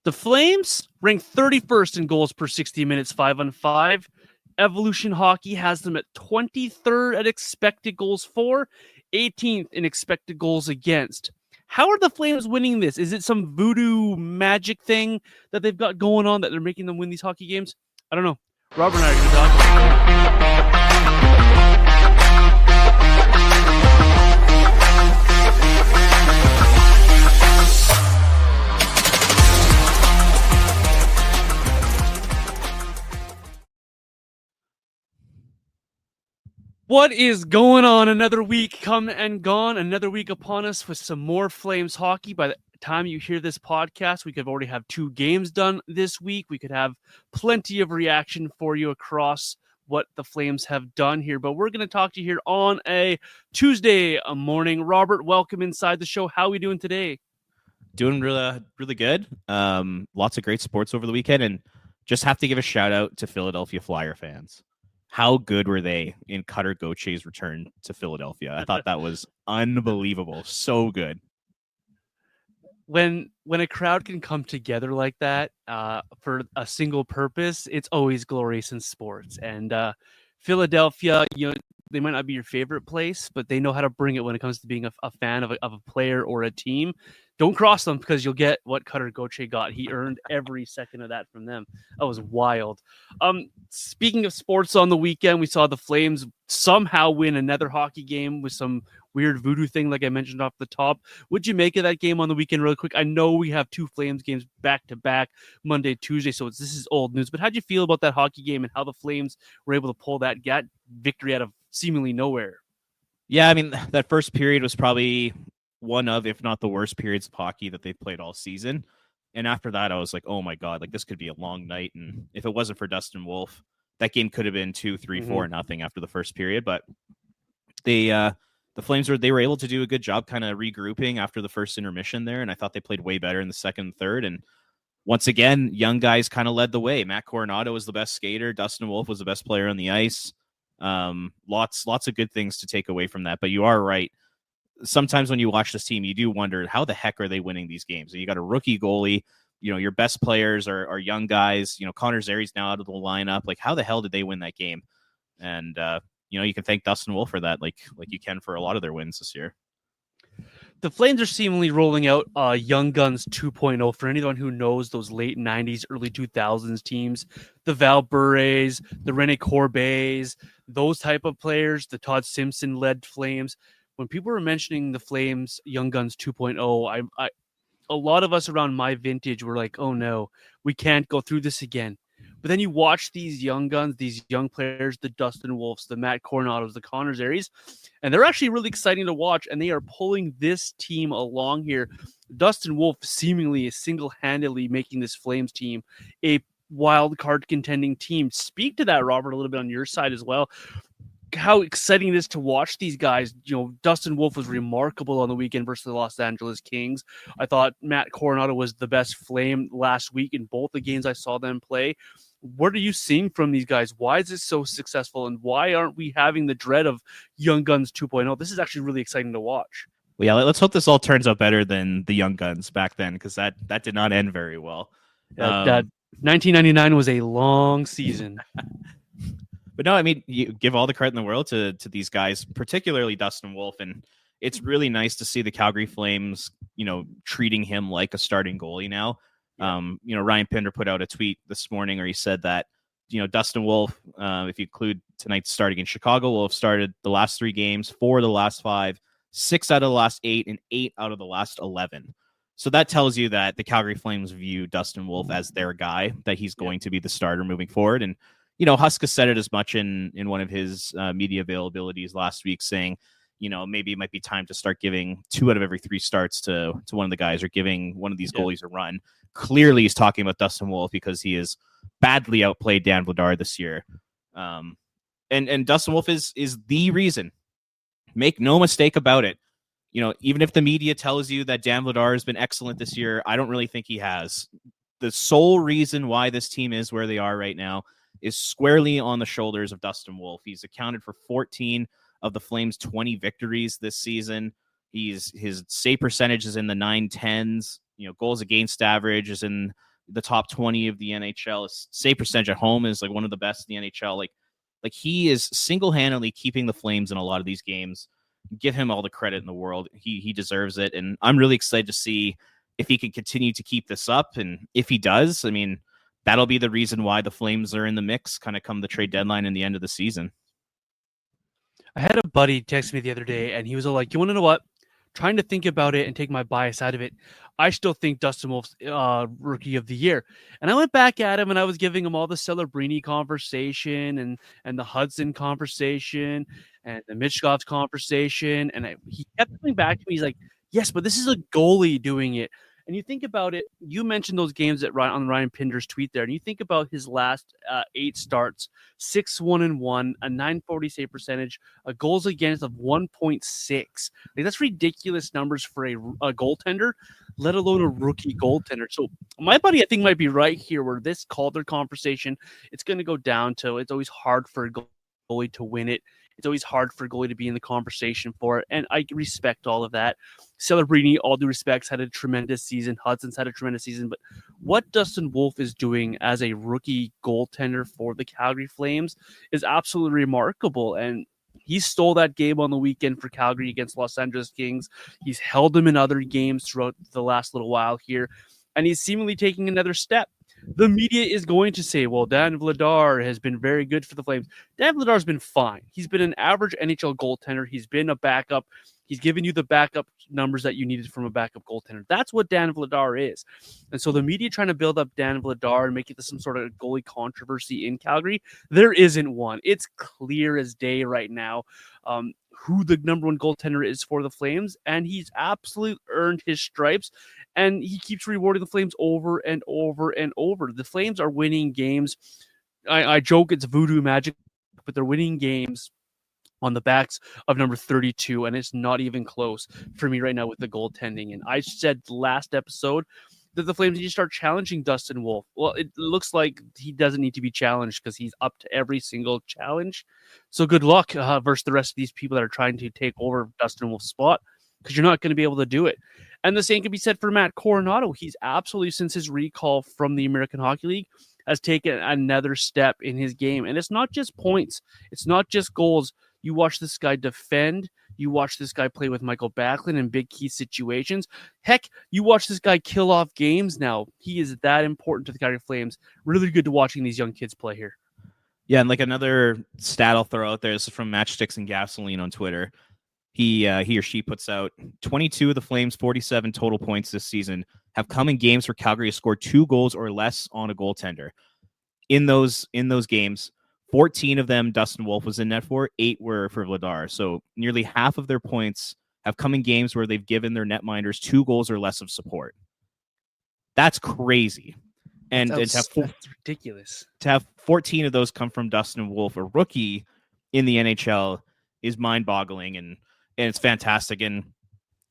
The Flames rank 31st in goals per 60 minutes, 5-on-5. Evolution Hockey has them at 23rd at expected goals for, 18th in expected goals against. How are the Flames winning this? Is it some voodoo magic thing that they've got going on that they're making them win these hockey games? I don't know. Robert and I are going to talk about it. What is going on? Another week come and gone. Another week upon us with some more Flames hockey. By the time you hear this podcast, we could already have 2 games done this week. We could have plenty of reaction for you across what the Flames have done here. But we're going to talk to you here on a Tuesday morning. Robert, welcome inside the show. How are we doing today? Doing really good. Lots of great sports over the weekend. And just have to give a shout out to Philadelphia Flyer fans. How good were they in Cutter Gauthier's return to Philadelphia? I thought that was unbelievable. So good. When a crowd can come together like that for a single purpose, it's always glorious in sports. And Philadelphia, they might not be your favorite place, but they know how to bring it when it comes to being a fan of a player or a team. Don't cross them because you'll get what Cutter Gauthier got. He earned every second of that from them. That was wild. Speaking of sports on the weekend, we saw the Flames somehow win another hockey game with some weird voodoo thing like I mentioned off the top. What'd you make of that game on the weekend really quick? I know we have 2 Flames games back-to-back, Monday, Tuesday, so this is old news. But how'd you feel about that hockey game and how the Flames were able to pull that victory out of seemingly nowhere? Yeah, I mean, that first period was probably one of, if not the worst periods of hockey that they've played all season. And after that, I was like, oh my God, like this could be a long night. And if it wasn't for Dustin Wolf, that game could have been 2-3-4-0 after the first period. But the Flames were able to do a good job kind of regrouping after the first intermission there. And I thought they played way better in the second and third. And once again, young guys kind of led the way. Matt Coronato was the best skater. Dustin Wolf was the best player on the ice. Lots of good things to take away from that. But you are right. Sometimes when you watch this team, you do wonder how the heck are they winning these games? And you got a rookie goalie, your best players are young guys. Connor Zary's now out of the lineup. Like, how the hell did they win that game? And you can thank Dustin Wolf for that, like you can for a lot of their wins this year. The Flames are seemingly rolling out Young Guns 2.0 for anyone who knows those late 90s, early 2000s teams, the Val Burres, the Rene Corbets, those type of players, the Todd Simpson-led Flames. When people were mentioning the Flames Young Guns 2.0, a lot of us around my vintage were like, oh no, we can't go through this again. But then you watch these young guns, these young players, the Dustin Wolfs, the Matt Coronatos, the Connor Zarys, and they're actually really exciting to watch, and they are pulling this team along here. Dustin Wolf seemingly is single-handedly making this Flames team a wild card contending team. Speak to that, Robert, a little bit on your side as well. How exciting it is to watch these guys. Dustin Wolf was remarkable on the weekend versus the Los Angeles Kings. I thought Matt Coronato was the best Flame last week in both the games I saw them play. What are you seeing from these guys? Why is this so successful, and why aren't we having the dread of Young Guns 2.0? This is actually really exciting to watch. Well, yeah, let's hope this all turns out better than the Young Guns back then, because that did not end very well. 1999 was a long season. But no, I mean, you give all the credit in the world to these guys, particularly Dustin Wolf, and it's really nice to see the Calgary Flames, treating him like a starting goalie now. Ryan Pinder put out a tweet this morning where he said that, Dustin Wolf, if you include tonight's start against Chicago, will have started the last 3 games, 4 of the last 5, 6 out of the last 8, and 8 out of the last 11. So that tells you that the Calgary Flames view Dustin Wolf as their guy, that he's going to be the starter moving forward. And Huska said it as much in one of his media availabilities last week, saying, maybe it might be time to start giving 2 out of every 3 starts to one of the guys, or giving one of these goalies a run. Clearly, he's talking about Dustin Wolf because he has badly outplayed Dan Vladar this year. And Dustin Wolf is the reason. Make no mistake about it. Even if the media tells you that Dan Vladar has been excellent this year, I don't really think he has. The sole reason why this team is where they are right now is squarely on the shoulders of Dustin Wolf. He's accounted for 14 of the Flames' 20 victories this season. His save percentage is in the 910s. Goals against average is in the top 20 of the NHL. His save percentage at home is like one of the best in the NHL. Like he is single-handedly keeping the Flames in a lot of these games. Give him all the credit in the world. He deserves it. And I'm really excited to see if he can continue to keep this up. And if he does, I mean, that'll be the reason why the Flames are in the mix kind of come the trade deadline and the end of the season. I had a buddy text me the other day, and he was all like, "You want to know what? Trying to think about it and take my bias out of it, I still think Dustin Wolf's rookie of the year." And I went back at him, and I was giving him all the Celebrini conversation and the Hudson conversation and the Mitchkoff's conversation, and he kept coming back to me. He's like, "Yes, but this is a goalie doing it." And you think about it, you mentioned those games that on Ryan Pinder's tweet there, and you think about his last 8 starts, 6-1-1, a 940 save percentage, a goals against of 1.6. Like, that's ridiculous numbers for a goaltender, let alone a rookie goaltender. So my buddy, I think, might be right here where this Calder conversation, it's going to go down to it's always hard for a goalie to win it. It's always hard for a goalie to be in the conversation for it, and I respect all of that. Celebrini, all due respects, had a tremendous season. Hudson's had a tremendous season, but what Dustin Wolf is doing as a rookie goaltender for the Calgary Flames is absolutely remarkable, and he stole that game on the weekend for Calgary against Los Angeles Kings. He's held them in other games throughout the last little while here, and he's seemingly taking another step. The media is going to say, well, Dan Vladar has been very good for the Flames. Dan Vladar's been fine. He's been an average NHL goaltender. He's been a backup. He's given you the backup numbers that you needed from a backup goaltender. That's what Dan Vladar is. And so the media trying to build up Dan Vladar and make it some sort of goalie controversy in Calgary, there isn't one. It's clear as day right now who the number one goaltender is for the Flames, and he's absolutely earned his stripes, and he keeps rewarding the Flames over and over and over. The Flames are winning games. I joke it's voodoo magic, but they're winning games on the backs of number 32, and it's not even close for me right now with the goaltending. And I said last episode that the Flames need to start challenging Dustin Wolf. Well, it looks like he doesn't need to be challenged because he's up to every single challenge. So good luck versus the rest of these people that are trying to take over Dustin Wolf's spot, because you're not going to be able to do it. And the same can be said for Matt Coronato. He's absolutely, since his recall from the American Hockey League, has taken another step in his game. And it's not just points. It's not just goals. You watch this guy defend. You watch this guy play with Michael Backlund in big key situations. Heck, you watch this guy kill off games now. He is that important to the Calgary Flames. Really good to watching these young kids play here. Yeah, and like another stat I'll throw out there is from Matchsticks and Gasoline on Twitter. He or she puts out 22 of the Flames' 47 total points this season have come in games where Calgary has scored 2 goals or less on a goaltender. In those games, 14 of them Dustin Wolf was in net for, 8 were for Vladar. So nearly half of their points have come in games where they've given their netminders 2 goals or less of support. That's crazy. And that's ridiculous. To have 14 of those come from Dustin Wolf, a rookie in the NHL, is mind-boggling, and it's fantastic. And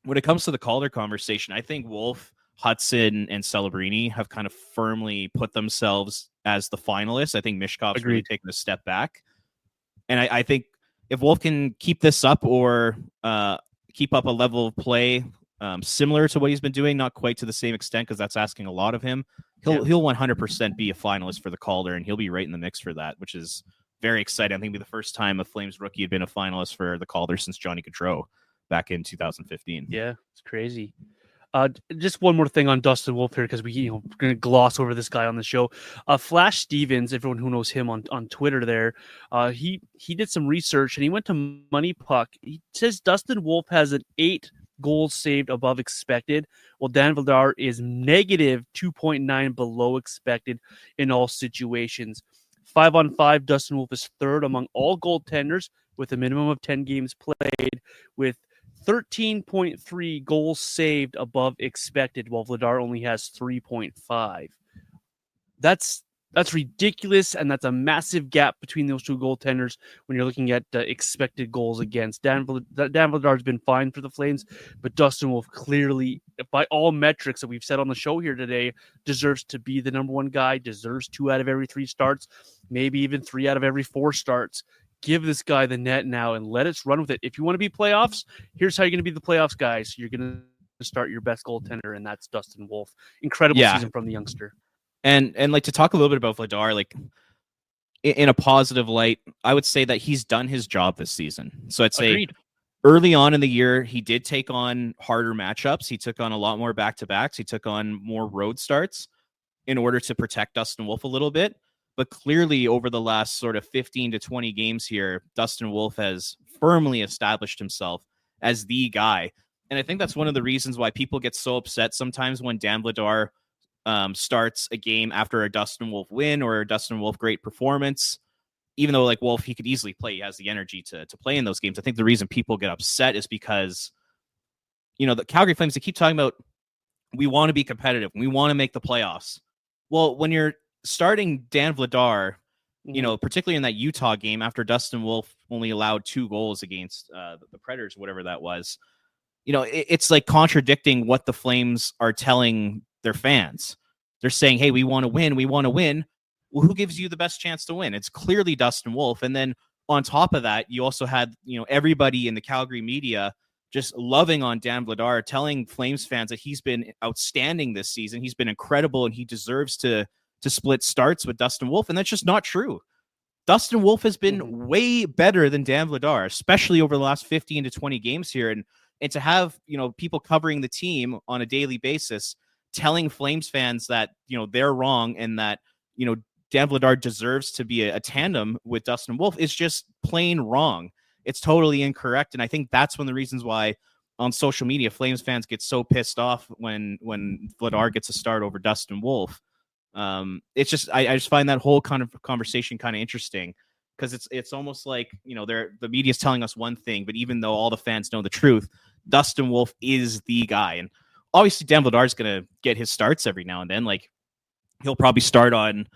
when it comes to the Calder conversation, I think Wolf, Hudson, and Celebrini have kind of firmly put themselves as the finalists. I think Mishkov's really taken a step back. And I think if Wolf can keep this up or keep up a level of play similar to what he's been doing, not quite to the same extent because that's asking a lot of him, he'll 100% be a finalist for the Calder, and he'll be right in the mix for that, which is very exciting. I think it'll be the first time a Flames rookie had been a finalist for the Calder since Johnny Gaudreau back in 2015. Yeah, it's crazy. Just one more thing on Dustin Wolf here, because we're going to gloss over this guy on the show. Flash Stevens, everyone who knows him on Twitter there, he did some research and he went to Money Puck. He says Dustin Wolf has an 8 goals saved above expected, while Dan Vladar is negative 2.9 below expected in all situations. 5-on-5, Dustin Wolf is third among all goaltenders with a minimum of 10 games played, with 13.3 goals saved above expected, while Vladar only has 3.5. That's ridiculous, and that's a massive gap between those two goaltenders when you're looking at expected goals against. Dan Vladar's been fine for the Flames, but Dustin Wolf clearly, by all metrics that we've said on the show here today, deserves to be the number one guy, deserves 2 out of every 3 starts, maybe even 3 out of every 4 starts. Give this guy the net now and let us run with it. If you want to be playoffs, here's how you're going to be the playoffs, guys. You're going to start your best goaltender, and that's Dustin Wolf. Incredible season from the youngster. And like to talk a little bit about Vladar, like in a positive light, I would say that he's done his job this season. So I'd say Agreed. early on in the year, he did take on harder matchups. He took on a lot more back-to-backs. He took on more road starts in order to protect Dustin Wolf a little bit. But clearly, over the last sort of 15 to 20 games here, Dustin Wolf has firmly established himself as the guy. And I think that's one of the reasons why people get so upset sometimes when Dan Vladar starts a game after a Dustin Wolf win or a Dustin Wolf great performance. Even though like Wolf, he could easily play, he has the energy to play in those games. I think the reason people get upset is because, you know, the Calgary Flames, they keep talking about, we want to be competitive. We want to make the playoffs. Well, when you're starting Dan Vladar, you know, particularly in that Utah game after Dustin Wolf only allowed 2 goals against the Predators, whatever that was, you know, it's like contradicting what the Flames are telling their fans. They're saying, hey, we want to win. We want to win. Well, who gives you the best chance to win? It's clearly Dustin Wolf. And then on top of that, you also had, you know, everybody in the Calgary media just loving on Dan Vladar, telling Flames fans that he's been outstanding this season. He's been incredible and he deserves to split starts with Dustin Wolf. And that's just not true. Dustin Wolf has been way better than Dan Vladar, especially over the last 15 to 20 games here. And to have, you know, people covering the team on a daily basis telling Flames fans that, you know, they're wrong and that, you know, Dan Vladar deserves to be a tandem with Dustin Wolf is just plain wrong. It's totally incorrect. And I think that's one of the reasons why on social media, Flames fans get so pissed off when Vladar gets a start over Dustin Wolf. It's just, I just find that whole kind of conversation kind of interesting because it's almost like, you know, the media's telling us one thing, but even though all the fans know the truth, Dustin Wolf is the guy. And obviously Dan Vladar is going to get his starts every now and then. Like he'll probably start on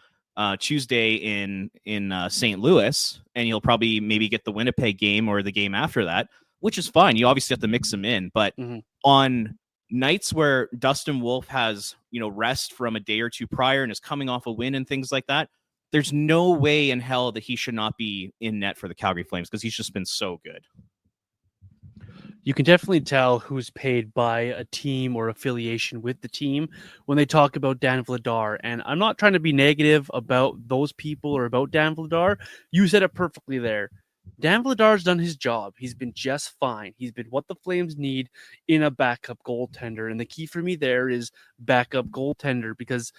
Tuesday in St. Louis, and he'll probably maybe get the Winnipeg game or the game after that, which is fine. You obviously have to mix him in, but on nights where Dustin Wolf has, you know, rest from a day or two prior and is coming off a win and things like that, there's no way in hell that he should not be in net for the Calgary Flames because he's just been so good. You can definitely tell who's paid by a team or affiliation with the team when they talk about Dan Vladar. And I'm not trying to be negative about those people or about Dan Vladar. You said it perfectly there. Dan Vladar's done his job. He's been just fine. He's been what the Flames need in a backup goaltender. And the key for me there is backup goaltender because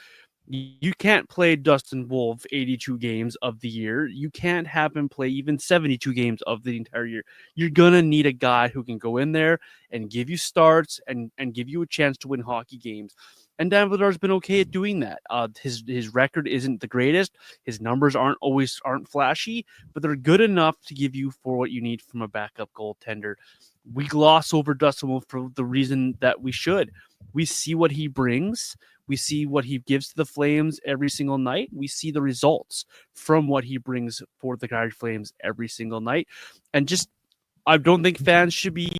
you can't play Dustin Wolf 82 games of the year. You can't have him play even 72 games of the entire year. You're going to need a guy who can go in there and give you starts and give you a chance to win hockey games. And Dan Vladar's been okay at doing that. His record isn't the greatest. His numbers aren't flashy, but they're good enough to give you for what you need from a backup goaltender. We gloss over Dustin Wolf for the reason that we should. We see what he brings. We see what he gives to the Flames every single night. We see the results from what he brings for the Calgary Flames every single night. And just, I don't think fans should be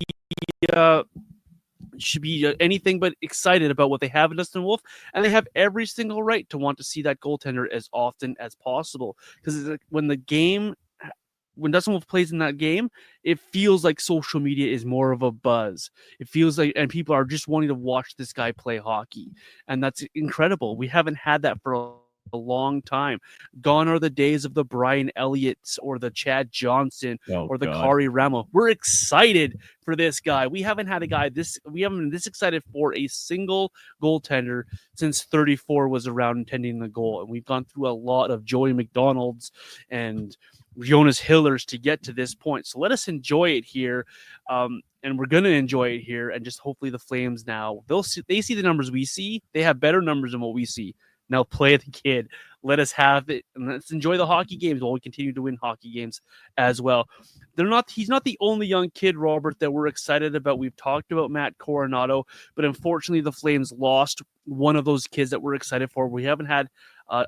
anything but excited about what they have in Dustin Wolf, and they have every single right to want to see that goaltender as often as possible. Because when Dustin Wolf plays in that game, it feels like social media is more of a buzz. It feels like, and people are just wanting to watch this guy play hockey. And that's incredible. We haven't had that for a long time. Gone are the days of the Brian Elliott's or the Chad Johnson or the Kari Ramo. We're excited for this guy. We haven't been this excited for a single goaltender since 34 was around tending the goal. And we've gone through a lot of Joey McDonald's and Jonas Hillers to get to this point. So let us enjoy it here. And we're going to enjoy it here. And just hopefully the Flames now, they see the numbers we see. They have better numbers than what we see. Now play the kid. Let us have it. And let's enjoy the hockey games while we continue to win hockey games as well. He's not the only young kid, Robert, that we're excited about. We've talked about Matt Coronato, but unfortunately the Flames lost one of those kids that we're excited for. We haven't had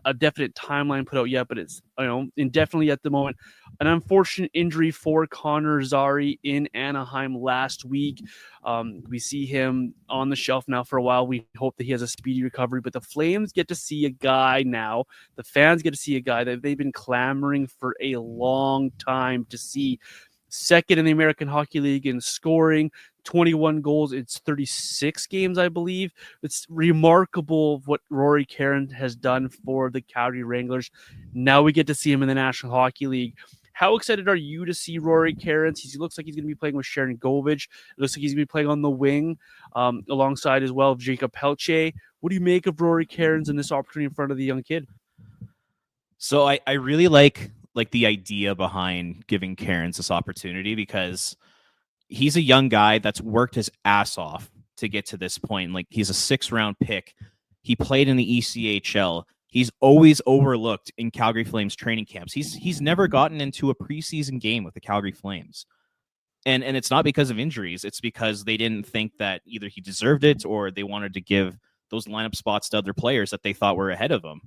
a definite timeline put out yet, but it's indefinitely at the moment. An unfortunate injury for Connor Zary in Anaheim last week. We see him on the shelf now for a while. We hope that he has a speedy recovery, but the Flames get to see a guy now. The fans get to see a guy that they've been clamoring for a long time to see. Second in the American Hockey League in scoring, 21 goals. It's 36 games, I believe. It's remarkable what Rory Kerins has done for the Calgary Wranglers. Now we get to see him in the National Hockey League. How excited are you to see Rory Kerins? He looks like he's going to be playing with Sharon Govich. It looks like he's going to be playing on the wing alongside as well of Jacob Pelche. What do you make of Rory Kerins and this opportunity in front of the young kid? So I really like the idea behind giving Kerins this opportunity, because he's a young guy that's worked his ass off to get to this point. Like, he's a 6th-round pick. He played in the ECHL. He's always overlooked in Calgary Flames training camps. He's never gotten into a preseason game with the Calgary Flames. And it's not because of injuries. It's because they didn't think that either he deserved it or they wanted to give those lineup spots to other players that they thought were ahead of him.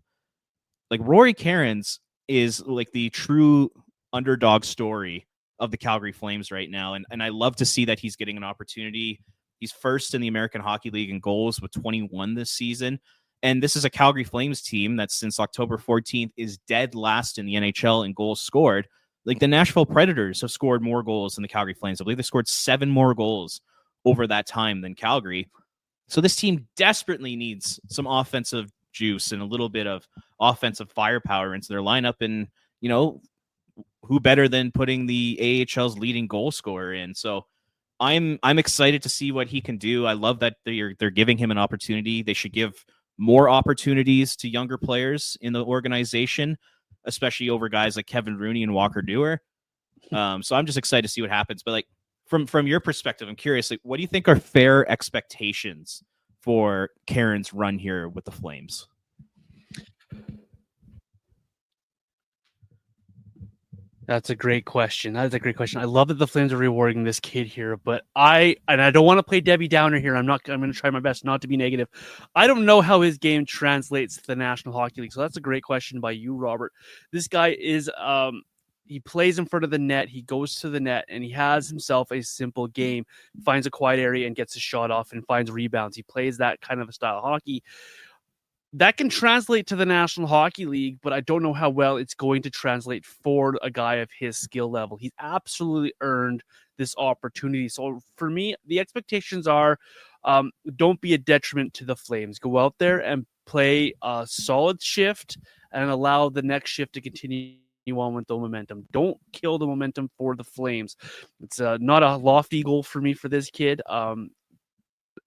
Like, Rory Kerins is like the true underdog story of the Calgary Flames right now. And I love to see that he's getting an opportunity. He's first in the American Hockey League in goals with 21 this season. And this is a Calgary Flames team that since October 14th is dead last in the NHL in goals scored. Like, the Nashville Predators have scored more goals than the Calgary Flames. I believe they scored 7 more goals over that time than Calgary. So this team desperately needs some offensive juice and a little bit of offensive firepower into their lineup. And, you know, who better than putting the AHL's leading goal scorer in? So I'm excited to see what he can do. I love that they're giving him an opportunity. They should give more opportunities to younger players in the organization, especially over guys like Kevin Rooney and Walker Dewar. So I'm just excited to see what happens. But like, from your perspective, I'm curious, like, what do you think are fair expectations for Kerins' run here with the Flames? That's a great question. I love that the Flames are rewarding this kid here, but I don't want to play Debbie Downer here. I'm going to try my best not to be negative. I don't know how his game translates to the National Hockey League. So that's a great question by you, Robert. This guy is he plays in front of the net. He goes to the net and he has himself a simple game, finds a quiet area and gets a shot off and finds rebounds. He plays that kind of a style of hockey. That can translate to the National Hockey League, but I don't know how well it's going to translate for a guy of his skill level. He's absolutely earned this opportunity. So for me, the expectations are don't be a detriment to the Flames. Go out there and play a solid shift and allow the next shift to continue on with the momentum. Don't kill the momentum for the Flames. It's not a lofty goal for me for this kid.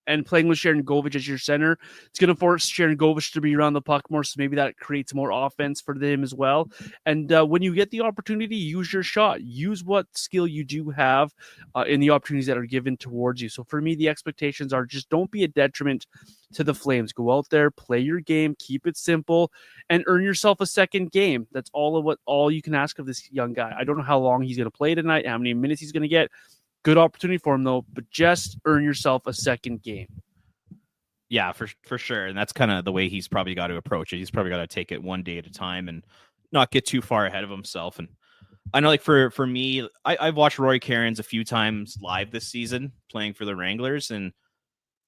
And playing with Sharon Govich as your center, it's going to force Sharon Govich to be around the puck more, so maybe that creates more offense for them as well. And when you get the opportunity, use your shot. Use what skill you do have in the opportunities that are given towards you. So for me, the expectations are just don't be a detriment to the Flames. Go out there, play your game, keep it simple, and earn yourself a second game. That's all you can ask of this young guy. I don't know how long he's going to play tonight, how many minutes he's going to get. Good opportunity for him, though, but just earn yourself a second game. Yeah, for sure. And that's kind of the way he's probably got to approach it. He's probably got to take it one day at a time and not get too far ahead of himself. And I know, like, for me, I've watched Rory Kerins a few times live this season playing for the Wranglers. And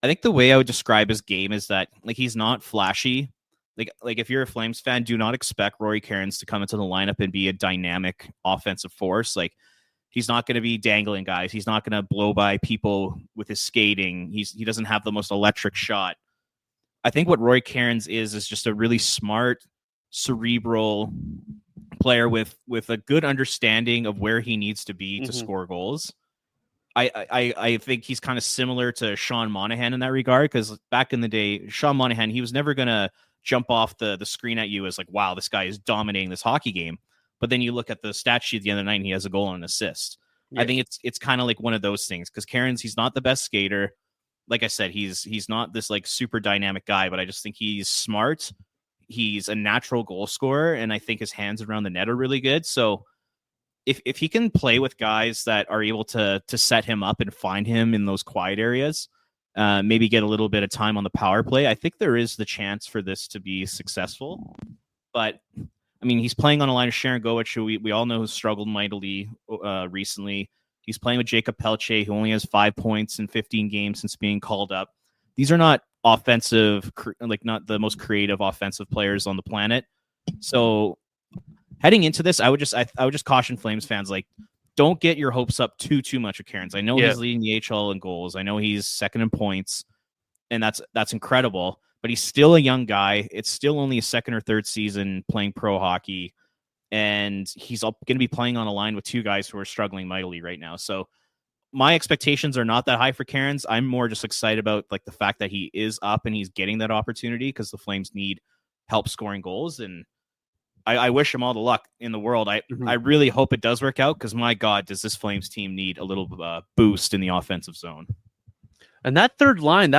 I think the way I would describe his game is that, like, he's not flashy. Like if you're a Flames fan, do not expect Rory Kerins to come into the lineup and be a dynamic offensive force. Like, he's not going to be dangling guys. He's not going to blow by people with his skating. He doesn't have the most electric shot. I think what Rory Kerins is just a really smart, cerebral player with a good understanding of where he needs to be to score goals. I think he's kind of similar to Sean Monahan in that regard, because back in the day, Sean Monahan, he was never going to jump off the screen at you as like, wow, this guy is dominating this hockey game. But then you look at the stat sheet at the end of the night and he has a goal and an assist. Yeah. I think it's kind of like one of those things, because Kerins, he's not the best skater. Like I said, he's not this like super dynamic guy, but I just think he's smart. He's a natural goal scorer, and I think his hands around the net are really good. So if he can play with guys that are able to set him up and find him in those quiet areas, maybe get a little bit of time on the power play, I think there is the chance for this to be successful. But I mean, he's playing on a line of Sharon Govich, who we all know has struggled mightily recently. He's playing with Jacob Pelche, who only has 5 points in 15 games since being called up. These are not offensive, like not the most creative offensive players on the planet. So heading into this, I would just caution Flames fans, like, don't get your hopes up too much with Kerins. I know Yeah. he's leading the AHL in goals. I know he's second in points, and that's incredible. But he's still a young guy. It's still only his second or third season playing pro hockey, and he's going to be playing on a line with two guys who are struggling mightily right now. So my expectations are not that high for Kerins. I'm more just excited about like the fact that he is up and he's getting that opportunity because the Flames need help scoring goals. And I wish him all the luck in the world. I really hope it does work out because, my God, does this Flames team need a little boost in the offensive zone. And that third line,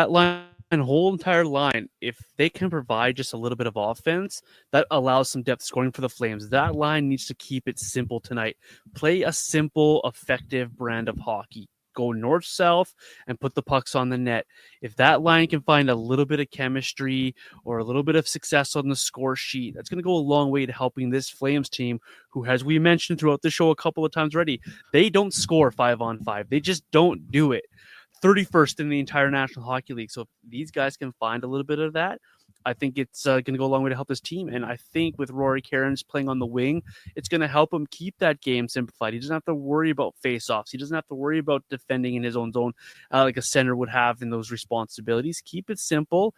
whole entire line, if they can provide just a little bit of offense, that allows some depth scoring for the Flames. That line needs to keep it simple tonight. Play a simple, effective brand of hockey. Go north-south and put the pucks on the net. If that line can find a little bit of chemistry or a little bit of success on the score sheet, that's going to go a long way to helping this Flames team, who, as we mentioned throughout the show a couple of times already, they don't score 5-on-5. They just don't do it. 31st in the entire National Hockey League. So if these guys can find a little bit of that, I think it's going to go a long way to help this team. And I think with Rory Kerins playing on the wing, it's going to help him keep that game simplified. He doesn't have to worry about face-offs. He doesn't have to worry about defending in his own zone like a center would have in those responsibilities. Keep it simple.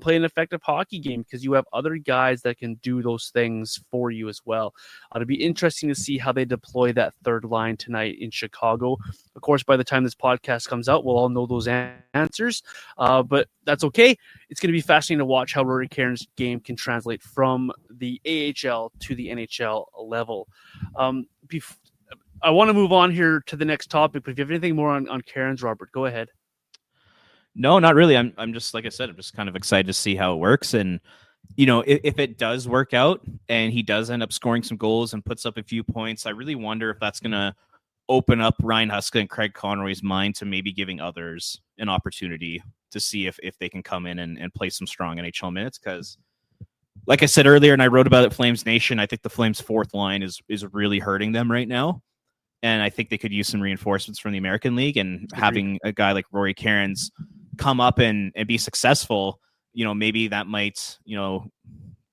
Play an effective hockey game because you have other guys that can do those things for you as well. It'll be interesting to see how they deploy that third line tonight in Chicago. Of course, by the time this podcast comes out, we'll all know those answers, but that's okay. It's going to be fascinating to watch how Rory Kerins' game can translate from the AHL to the NHL level. I want to move on here to the next topic, but if you have anything more on Kerins, Robert, go ahead. No, not really. I'm just, like I said, I'm just kind of excited to see how it works. And, you know, if it does work out and he does end up scoring some goals and puts up a few points, I really wonder if that's going to open up Ryan Huska and Craig Conroy's mind to maybe giving others an opportunity to see if they can come in and play some strong NHL minutes. Because, like I said earlier, and I wrote about it, Flames Nation, I think the Flames' fourth line is really hurting them right now. And I think they could use some reinforcements from the American League, and having a guy like Rory Kerins come up and be successful, you know, maybe that might, you know,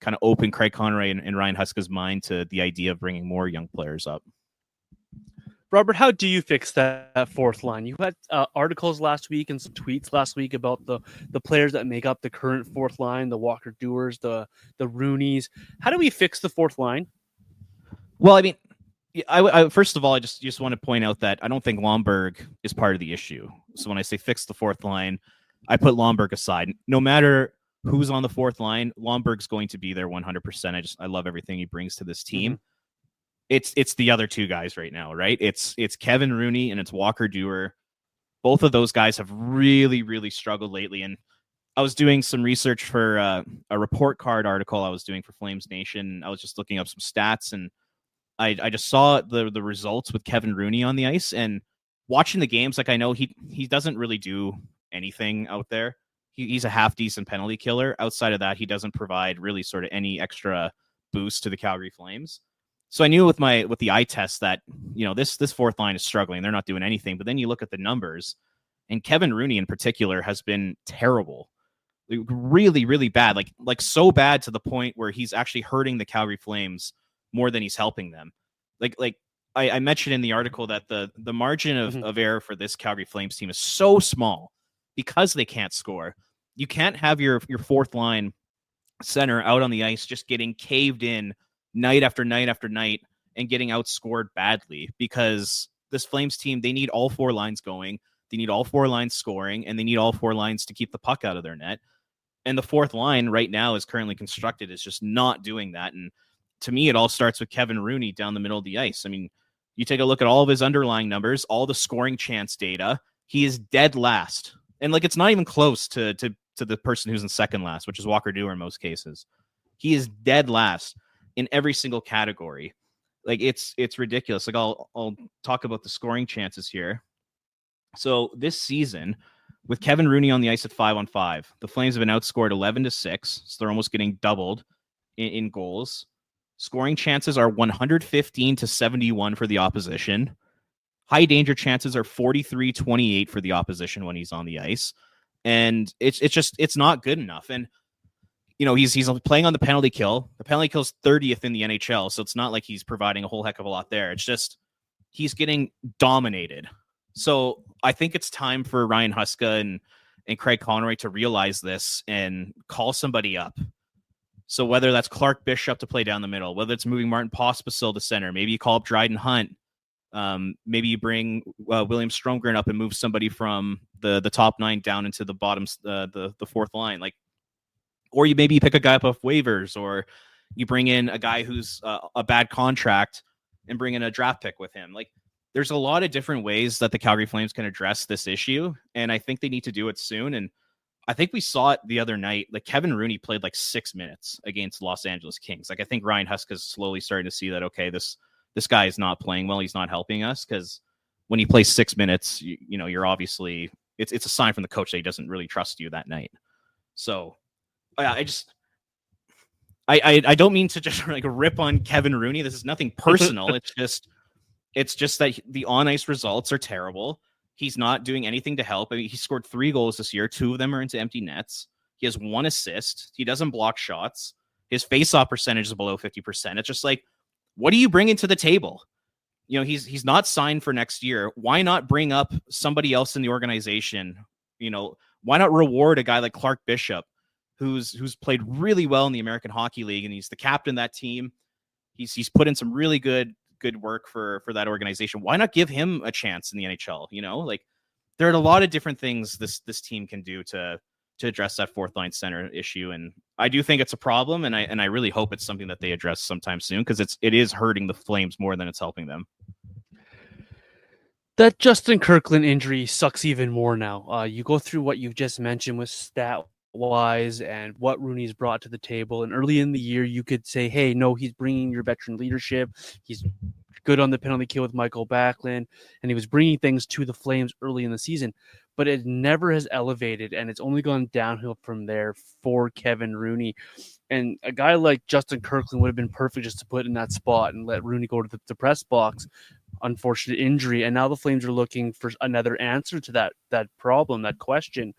kind of open Craig Conroy and Ryan Huska's mind to the idea of bringing more young players up. Robert, how do you fix that fourth line? You had articles last week and some tweets last week about the players that make up the current fourth line, the Walker Dewars, the Rooneys. How do we fix the fourth line? Well, I mean, I first of all, I just want to point out that I don't think Lomberg is part of the issue. So when I say fix the fourth line, I put Lomberg aside. No matter who's on the fourth line, Lomberg's going to be there 100%. I love everything he brings to this team. Mm-hmm. It's the other two guys right now, right? It's Kevin Rooney and it's Walker Dewar. Both of those guys have really struggled lately. And I was doing some research for a report card article I was doing for Flames Nation. I was just looking up some stats, and I just saw the results with Kevin Rooney on the ice, and watching the games, like, I know he doesn't really do anything out there. He's a half decent penalty killer. Outside of that, he doesn't provide really sort of any extra boost to the Calgary Flames. So I knew with the eye test that, you know, this fourth line is struggling. They're not doing anything. But then you look at the numbers, and Kevin Rooney in particular has been terrible, really bad, like so bad to the point where he's actually hurting the Calgary Flames more than he's helping them. Like I mentioned in the article that the margin of error for this Calgary Flames team is so small because they can't score. You can't have your fourth line center out on the ice just getting caved in night after night after night and getting outscored badly, because this Flames team, they need all four lines going. They need all four lines scoring, and they need all four lines to keep the puck out of their net. And the fourth line right now is currently constructed is just not doing that. And to me, it all starts with Kevin Rooney down the middle of the ice. I mean, you take a look at all of his underlying numbers, all the scoring chance data, he is dead last. And like, it's not even close to the person who's in second last, which is Walker Dewar in most cases. He is dead last in every single category. Like, it's ridiculous. Like, I'll talk about the scoring chances here. So this season, with Kevin Rooney on the ice at 5-on-5, the Flames have been outscored 11-6. So they're almost getting doubled in goals. Scoring chances are 115-71 for the opposition. High danger chances are 43-28 for the opposition when he's on the ice. And it's not good enough. And, you know, he's playing on the penalty kill. The penalty kill's 30th in the NHL. So it's not like he's providing a whole heck of a lot there. It's just, he's getting dominated. So I think it's time for Ryan Huska and Craig Conroy to realize this and call somebody up. So whether that's Clark Bishop to play down the middle, whether it's moving Martin Pospisil to center, maybe you call up Dryden Hunt. Maybe you bring William Stromgren up and move somebody from the top 9 down into the bottom, the fourth line. Like, or you maybe pick a guy up off waivers, or you bring in a guy who's a bad contract and bring in a draft pick with him. Like, there's a lot of different ways that the Calgary Flames can address this issue, and I think they need to do it soon. And I think we saw it the other night. Like, Kevin Rooney played like 6 minutes against Los Angeles Kings. Like, I think Ryan Huska's slowly starting to see that, okay, this guy is not playing well. He's not helping us, because when he plays 6 minutes, you know, you're obviously, it's a sign from the coach that he doesn't really trust you that night. So I don't mean to just like rip on Kevin Rooney. This is nothing personal. It's just that the on ice results are terrible. He's not doing anything to help. I mean, he scored 3 goals this year. 2 of them are into empty nets. He has 1 assist. He doesn't block shots. His face-off percentage is below 50%. It's just like, what are you bringing to the table? You know, he's not signed for next year. Why not bring up somebody else in the organization? You know, why not reward a guy like Clark Bishop, who's played really well in the American Hockey League, and he's the captain of that team. He's put in some really good work for that organization. Why not give him a chance in the NHL? You know, like, there are a lot of different things this team can do to address that fourth line center issue. And I do think it's a problem, and I really hope it's something that they address sometime soon, because it is hurting the Flames more than it's helping them. That Justin Kirkland injury sucks even more now. You go through what you've just mentioned with stat-wise and what Rooney's brought to the table. And early in the year, you could say, hey, no, he's bringing your veteran leadership. He's good on the penalty kill with Michael Backlund, and he was bringing things to the Flames early in the season. But it never has elevated, and it's only gone downhill from there for Kevin Rooney. And a guy like Justin Kirkland would have been perfect just to put in that spot and let Rooney go to the press box. Unfortunate injury, and now the Flames are looking for another answer to that problem, that question.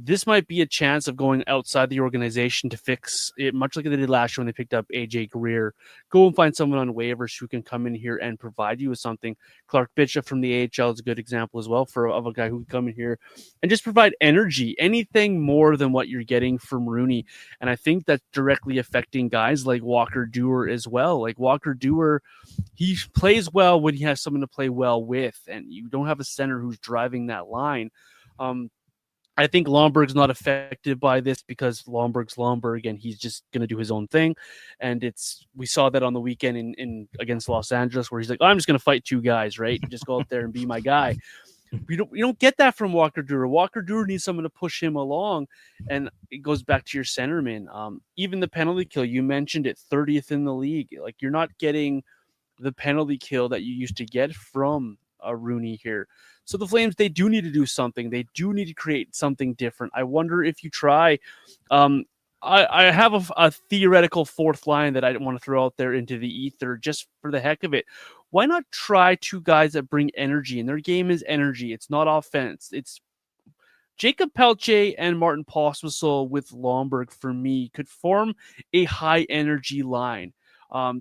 This might be a chance of going outside the organization to fix it, much like they did last year when they picked up AJ Greer. Go and find someone on waivers who can come in here and provide you with something. Clark Bishop from the AHL is a good example as well of a guy who can come in here and just provide energy, anything more than what you're getting from Rooney. And I think that's directly affecting guys like Walker Duehr as well. Like, Walker Duehr, he plays well when he has someone to play well with, and you don't have a center who's driving that line. I think Lomberg's not affected by this because Lomberg's Lomberg, and he's just going to do his own thing. And we saw that on the weekend in against Los Angeles, where he's like, oh, I'm just going to fight 2 guys, right? Just go out there and be my guy. You don't get that from Walker Duehr. Walker Duehr needs someone to push him along, and it goes back to your centerman. Even the penalty kill, you mentioned it, 30th in the league. Like, you're not getting the penalty kill that you used to get from Rooney here. So the Flames, they do need to do something. They do need to create something different. I wonder if you try. I have a theoretical fourth line that I want to throw out there into the ether just for the heck of it. Why not try 2 guys that bring energy? And their game is energy. It's not offense. It's Jacob Pelche and Martin Pospisil with Lomberg, for me, could form a high energy line.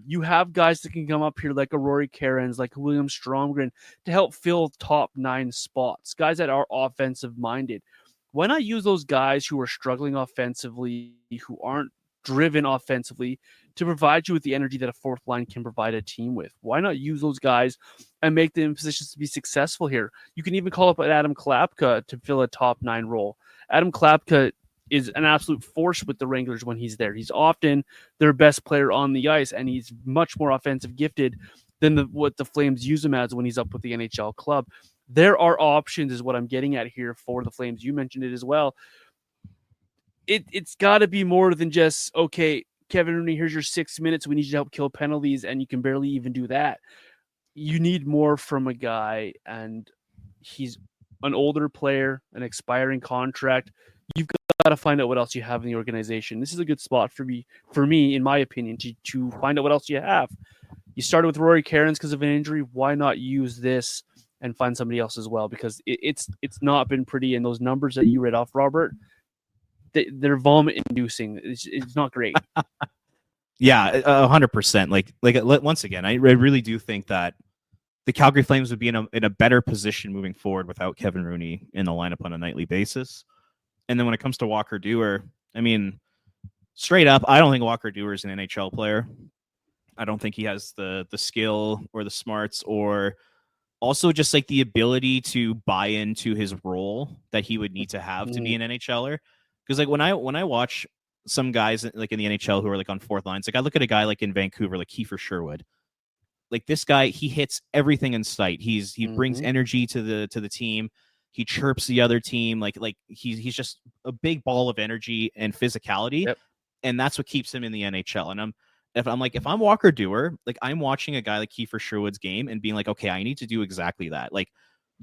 You have guys that can come up here like a Rory Kerins, like William Stromgren, to help fill top 9 spots, guys that are offensive minded. Why not use those guys who are struggling offensively, who aren't driven offensively, to provide you with the energy that a fourth line can provide a team with? Why not use those guys and make them in positions to be successful here? You can even call up an Adam Klapka to fill a top 9 role. Adam Klapka is an absolute force with the Wranglers when he's there. He's often their best player on the ice, and he's much more offensive gifted than what the Flames use him as when he's up with the NHL club. There are options is what I'm getting at here for the Flames. You mentioned it as well. It's got to be more than just, okay, Kevin Rooney, here's your 6 minutes. We need you to help kill penalties, and you can barely even do that. You need more from a guy, and he's an older player, an expiring contract. You've got to find out what else you have in the organization. This is a good spot for me, in my opinion, to find out what else you have. You started with Rory Kerins because of an injury. Why not use this and find somebody else as well? Because it's not been pretty, and those numbers that you read off, Robert, they're vomit-inducing. It's not great. Yeah, 100%. Like once again, I really do think that the Calgary Flames would be in a better position moving forward without Kevin Rooney in the lineup on a nightly basis. And then when it comes to Walker Duehr, I mean, straight up, I don't think Walker Duehr is an NHL player. I don't think he has the skill or the smarts or also just like the ability to buy into his role that he would need to have to be an NHLer. Because like when I watch some guys like in the NHL who are like on fourth lines, like I look at a guy like in Vancouver, like Kiefer Sherwood. Like this guy, he hits everything in sight. He brings energy to the team. He chirps the other team. Like he's just a big ball of energy and physicality. Yep. And that's what keeps him in the NHL. And if I'm Walker Duehr, like I'm watching a guy like Kiefer Sherwood's game and being like, okay, I need to do exactly that. Like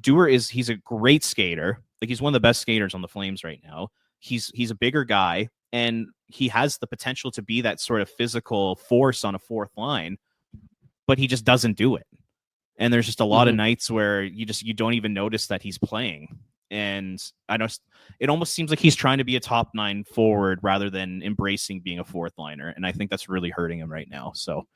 Duehr he's a great skater. Like he's one of the best skaters on the Flames right now. He's a bigger guy and he has the potential to be that sort of physical force on a fourth line, but he just doesn't do it. And there's just a lot of nights where you don't even notice that he's playing. And I know it almost seems like he's trying to be a top 9 forward rather than embracing being a fourth liner. And I think that's really hurting him right now. So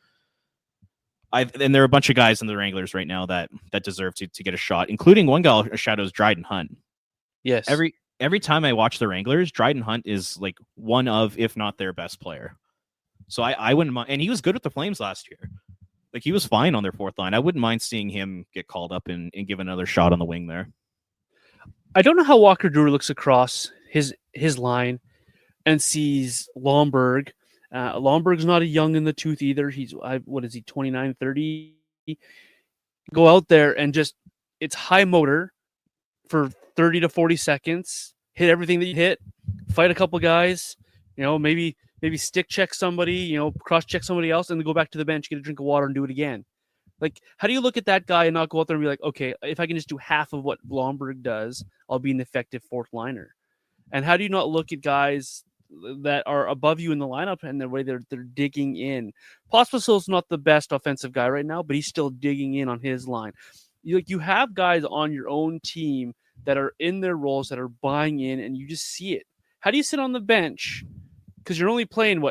and there are a bunch of guys in the Wranglers right now that deserve to get a shot, including one guy shadows Dryden Hunt. Yes. Every time I watch the Wranglers, Dryden Hunt is like one of, if not their best player. So I wouldn't mind. And he was good with the Flames last year. Like he was fine on their fourth line. I wouldn't mind seeing him get called up and give another shot on the wing there. I don't know how Walker Duehr looks across his line and sees Lomberg. Lomberg's not a young in the tooth either. He's, what is he, 29, 30? Go out there and just, it's high motor for 30 to 40 seconds, hit everything that you hit, fight a couple guys, maybe stick check somebody, cross check somebody else, and then go back to the bench, get a drink of water, and do it again. Like, how do you look at that guy and not go out there and be like, okay, if I can just do half of what Blomberg does, I'll be an effective fourth liner? And how do you not look at guys that are above you in the lineup and the way they're digging in? Pospisil's not the best offensive guy right now, but he's still digging in on his line. You have guys on your own team that are in their roles, that are buying in, and you just see it. How do you sit on the bench? Because you're only playing,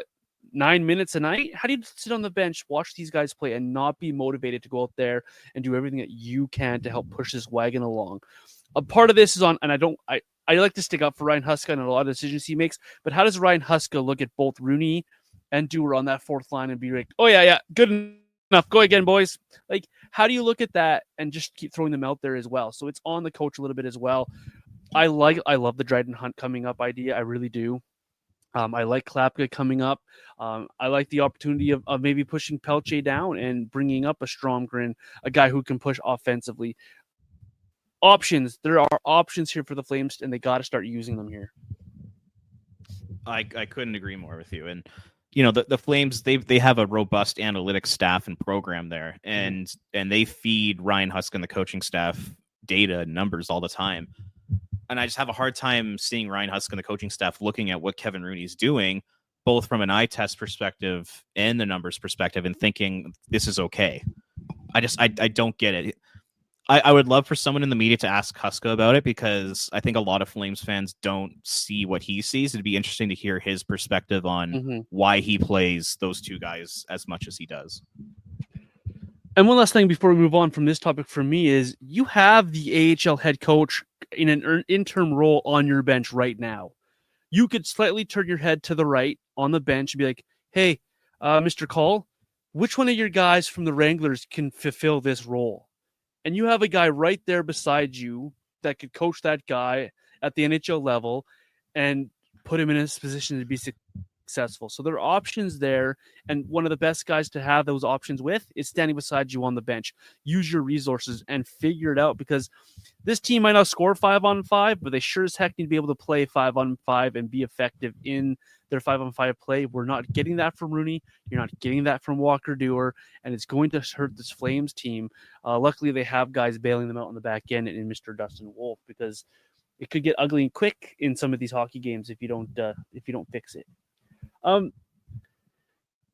9 minutes a night? How do you sit on the bench, watch these guys play, and not be motivated to go out there and do everything that you can to help push this wagon along? A part of this is on, and I like to stick up for Ryan Huska and a lot of decisions he makes, but how does Ryan Huska look at both Rooney and Duehr on that fourth line and be like, oh yeah, good enough, go again, boys? Like, how do you look at that and just keep throwing them out there as well? So it's on the coach a little bit as well. I love the Dryden Hunt coming up idea. I really do. I like Klapka coming up. I like the opportunity of maybe pushing Pelche down and bringing up a Stromgren, a guy who can push offensively. Options. There are options here for the Flames, and they got to start using them here. I couldn't agree more with you. And the Flames, they have a robust analytics staff and program there, and they feed Ryan Huska and the coaching staff data and numbers all the time. And I just have a hard time seeing Ryan Huska and the coaching staff looking at what Kevin Rooney's doing, both from an eye test perspective and the numbers perspective, and thinking this is okay. I don't get it. I would love for someone in the media to ask Huska about it, because I think a lot of Flames fans don't see what he sees. It'd be interesting to hear his perspective on why he plays those two guys as much as he does. And one last thing before we move on from this topic for me is you have the AHL head coach in an interim role on your bench right now. You could slightly turn your head to the right on the bench and be like, hey, Mr. Call, which one of your guys from the Wranglers can fulfill this role? And you have a guy right there beside you that could coach that guy at the NHL level and put him in his position to be successful. So there are options there, and one of the best guys to have those options with is standing beside you on the bench. Use your resources and figure it out, because this team might not score 5-on-5, but they sure as heck need to be able to play 5-on-5 and be effective in their 5-on-5 play. We're not getting that from Rooney. You're not getting that from Walker Duehr, and it's going to hurt this Flames team. Luckily, they have guys bailing them out on the back end in Mr. Dustin Wolf, because it could get ugly and quick in some of these hockey games if you don't fix it.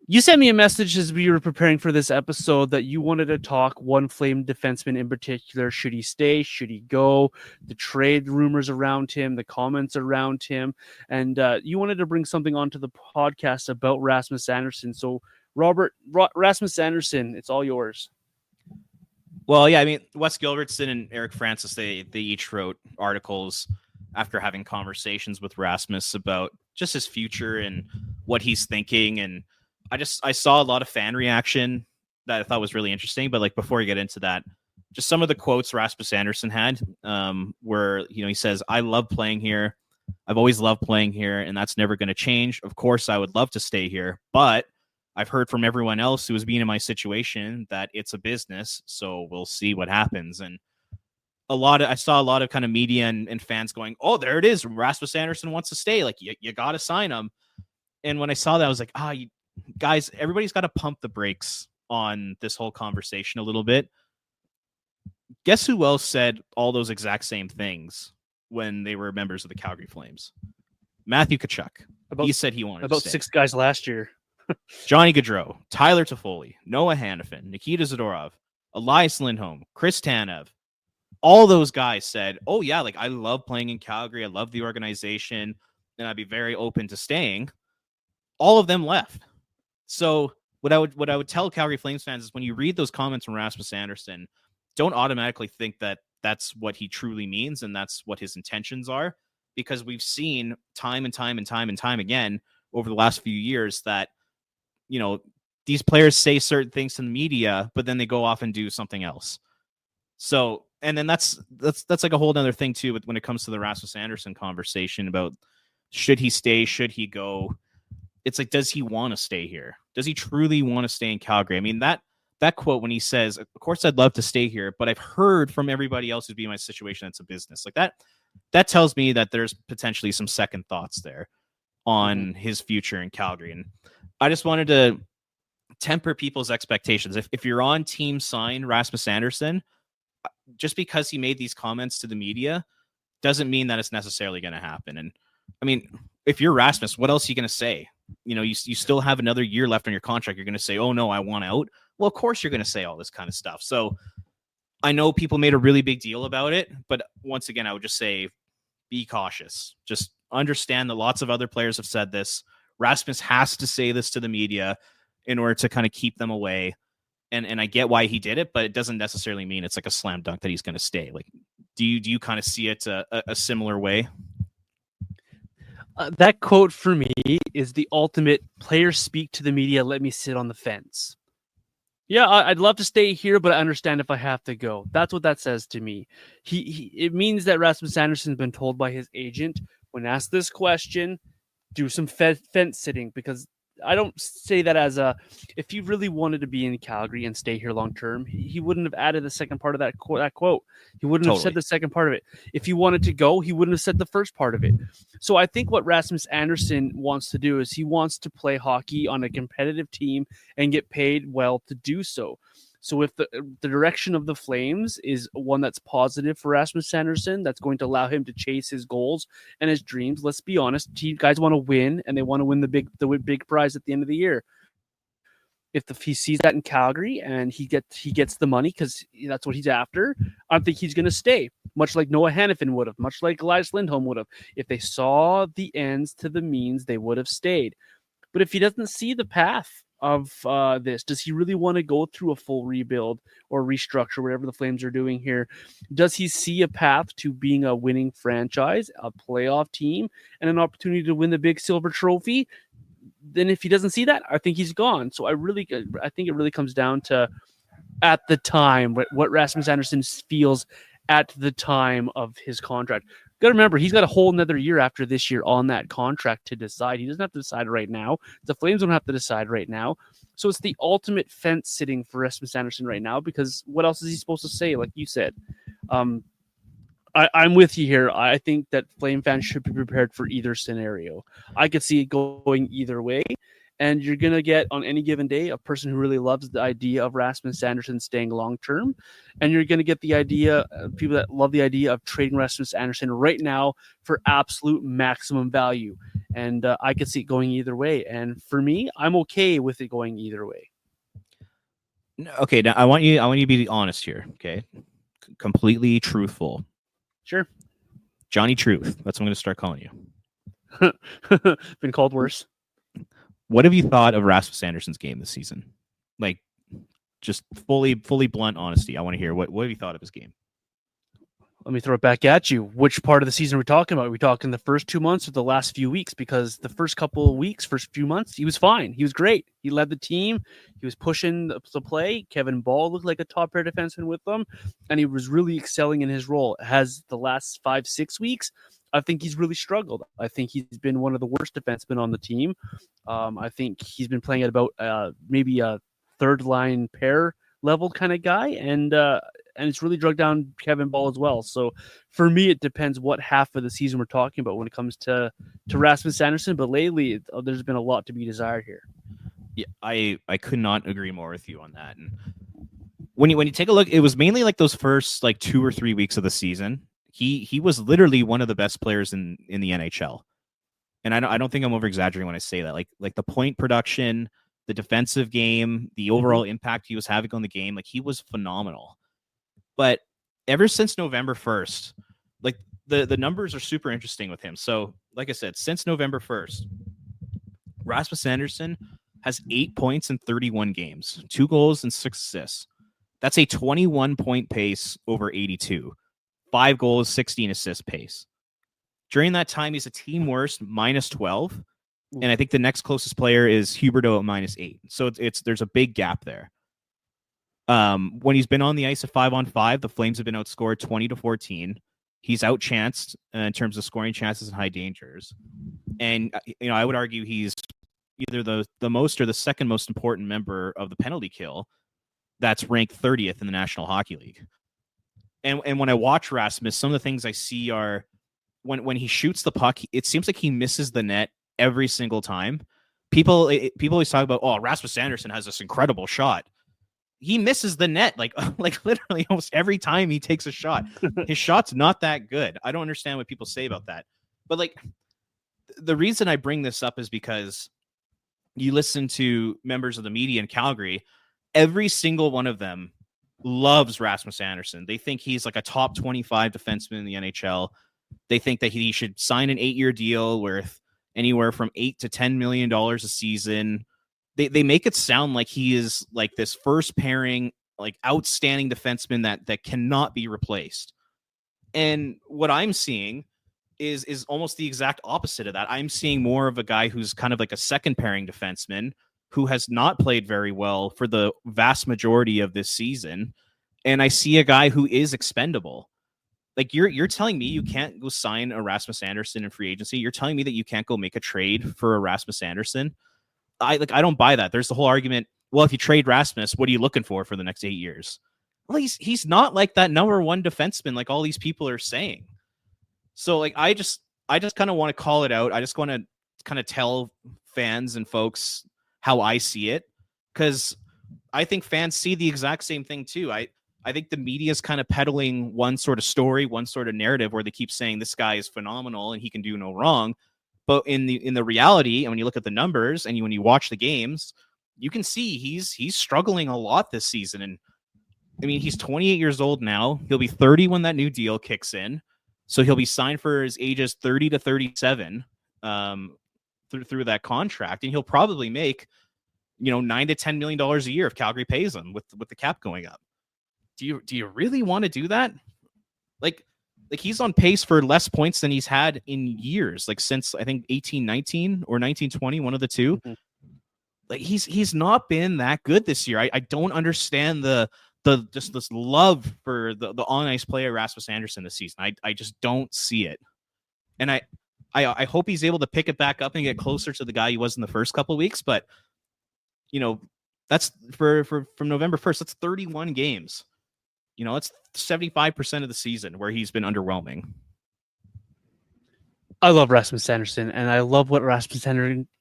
You sent me a message as we were preparing for this episode that you wanted to talk one Flame defenseman in particular. Should he stay? Should he go? The trade rumors around him, the comments around him, and you wanted to bring something onto the podcast about Rasmus Andersson. So, Rasmus Andersson, it's all yours. Well, yeah, I mean, Wes Gilbertson and Eric Francis, they each wrote articles after having conversations with Rasmus about just his future and what he's thinking. And I saw a lot of fan reaction that I thought was really interesting. But like before you get into that, just some of the quotes Rasmus Andersson had, where he says, "I love playing here. I've always loved playing here, and that's never going to change. Of course, I would love to stay here, but I've heard from everyone else who has been in my situation that it's a business, so we'll see what happens." And I saw a lot of kind of media and fans going, "Oh, there it is. Rasmus Andersson wants to stay. Like, you got to sign him." And when I saw that, I was like, guys, everybody's got to pump the brakes on this whole conversation a little bit. Guess who else said all those exact same things when they were members of the Calgary Flames? Matthew Tkachuk. He said he wanted about to stay. 6 guys last year. Johnny Gaudreau, Tyler Toffoli, Noah Hannafin, Nikita Zadorov, Elias Lindholm, Chris Tanev. All those guys said, "Oh yeah, like I love playing in Calgary. I love the organization, and I'd be very open to staying." All of them left. So what I would tell Calgary Flames fans is when you read those comments from Rasmus Andersson, don't automatically think that that's what he truly means and that's what his intentions are, because we've seen time and time and time and time again over the last few years that these players say certain things to the media, but then they go off and do something else. So, and then that's like a whole other thing too, when it comes to the Rasmus Andersson conversation about should he stay, should he go? It's like, does he want to stay here? Does he truly want to stay in Calgary? I mean, that quote when he says, "Of course I'd love to stay here, but I've heard from everybody else who's been in my situation it's a business," like that tells me that there's potentially some second thoughts there on his future in Calgary. And I just wanted to temper people's expectations. If you're on team sign Rasmus Andersson, just because he made these comments to the media doesn't mean that it's necessarily going to happen. And I mean, if you're Rasmus, what else are you going to say? You still have another year left on your contract. You're going to say, "Oh no, I want out." Well, of course you're going to say all this kind of stuff. So I know people made a really big deal about it, but once again, I would just say, be cautious. Just understand that lots of other players have said this. Rasmus has to say this to the media in order to kind of keep them away. And I get why he did it, but it doesn't necessarily mean it's like a slam dunk that he's going to stay. Like, do you kind of see it a similar way? That quote for me is the ultimate players speak to the media, let me sit on the fence. Yeah, I'd love to stay here, but I understand if I have to go. That's what that says to me. It means that Rasmus Andersson's been told by his agent, when asked this question, do some fence sitting, because I don't say that as if he really wanted to be in Calgary and stay here long term, he wouldn't have added the second part of that quote. He wouldn't have said the second part of it. If he wanted to go, he wouldn't have said the first part of it. So I think what Rasmus Andersson wants to do is he wants to play hockey on a competitive team and get paid well to do so. So if the direction of the Flames is one that's positive for Rasmus Andersson, that's going to allow him to chase his goals and his dreams. Let's be honest, guys want to win, and they want to win the big prize at the end of the year. If he sees that in Calgary and he gets the money because that's what he's after, I think he's going to stay. Much like Noah Hannafin would have, much like Elias Lindholm would have. If they saw the ends to the means, they would have stayed. But if he doesn't see the path of this, does he really want to go through a full rebuild or restructure, whatever the Flames are doing here? Does he see a path to being a winning franchise, a playoff team, and an opportunity to win the big silver trophy? Then if he doesn't see that, I think he's gone. So I think it really comes down to, at the time, what Rasmus Andersson feels at the time of his contract. Got to remember, he's got a whole another year after this year on that contract to decide. He doesn't have to decide right now. The Flames don't have to decide right now. So it's the ultimate fence sitting for Rasmus Andersson right now, because what else is he supposed to say? Like you said, I'm with you here. I think that Flame fans should be prepared for either scenario. I could see it going either way. And you're going to get, on any given day, a person who really loves the idea of Rasmus Andersson staying long-term. And you're going to get the idea, people that love the idea of trading Rasmus Andersson right now for absolute maximum value. And I could see it going either way. And for me, I'm okay with it going either way. Okay, now I want you to be honest here, okay? Completely truthful. Sure. Johnny Truth. That's what I'm going to start calling you. Been called worse. What have you thought of Rasmus Andersson's game this season? Like, just fully blunt honesty. I want to hear what have you thought of his game? Let me throw it back at you. Which part of the season are we talking about? Are we talking the first 2 months or the last few weeks? Because the first couple of weeks, first few months, he was fine. He was great. He led the team. He was pushing the play. Kevin Ball looked like a top pair defenseman with them, and he was really excelling in his role. Has the last 5-6 weeks, I think he's really struggled. I think he's been one of the worst defensemen on the team. I think he's been playing at about maybe a third line pair level kind of guy, and it's really drug down Kevin Ball as well. So for me, it depends what half of the season we're talking about when it comes to Rasmus Andersson. But lately, there's been a lot to be desired here. Yeah, I could not agree more with you on that. And when you take a look, it was mainly like those first like 2 or 3 weeks of the season. He was literally one of the best players in the NHL. And I don't think I'm over exaggerating when I say that. Like the point production, the defensive game, the overall impact he was having on the game, like he was phenomenal. But ever since November 1st, like the numbers are super interesting with him. So, like I said, since November 1st, Rasmus Andersson has 8 points in 31 games, 2 goals and 6 assists. That's a 21-point pace over 82. 5 goals, 16 assists pace. During that time, he's a team worst -12. And I think the next closest player is Huberdeau at -8. So there's a big gap there. When he's been on the ice at 5-on-5, the Flames have been outscored 20-14. He's outchanced in terms of scoring chances and high dangers. And I would argue he's either the most or the second most important member of the penalty kill that's ranked 30th in the National Hockey League. And when I watch Rasmus, some of the things I see are when he shoots the puck, it seems like he misses the net every single time. People always talk about, oh, Rasmus Andersson has this incredible shot. He misses the net like literally almost every time he takes a shot. His shot's not that good. I don't understand what people say about that. But like the reason I bring this up is because you listen to members of the media in Calgary, every single one of them loves Rasmus Andersson. They think he's like a top 25 defenseman in the NHL. They think that he should sign an 8-year deal worth anywhere from $8 to $10 million a season. They make it sound like he is like this first pairing, like outstanding defenseman that cannot be replaced. And what I'm seeing is almost the exact opposite of that. I'm seeing more of a guy who's kind of like a second pairing defenseman who has not played very well for the vast majority of this season. And I see a guy who is expendable. Like you're telling me you can't go sign a Rasmus Andersson in free agency. You're telling me that you can't go make a trade for a Rasmus Andersson. I don't buy that. There's the whole argument. Well, if you trade Rasmus, what are you looking for the next 8 years? Well, he's not like that number one defenseman like all these people are saying. So like I just kind of want to call it out. I just want to kind of tell fans and folks how I see it, because I think fans see the exact same thing too. I think the media is kind of peddling one sort of story, one sort of narrative where they keep saying this guy is phenomenal and he can do no wrong. But in the reality, and when you look at the numbers and when you watch the games, you can see he's struggling a lot this season. And I mean, he's 28 years old now. He'll be 30 when that new deal kicks in. So he'll be signed for his ages 30 to 37 through that contract. And he'll probably make, $9 to $10 million a year if Calgary pays him with the cap going up. Do you really want to do that? Like he's on pace for less points than he's had in years, like since I think 18-19 or 19-20, one of the two. Mm-hmm. Like he's not been that good this year. I don't understand the just this love for the on ice player Rasmus Andersson this season. I just don't see it, and I hope he's able to pick it back up and get closer to the guy he was in the first couple of weeks. But that's from November 1st. That's 31 games. It's 75% of the season where he's been underwhelming. I love Rasmus Andersson, and I love what Rasmus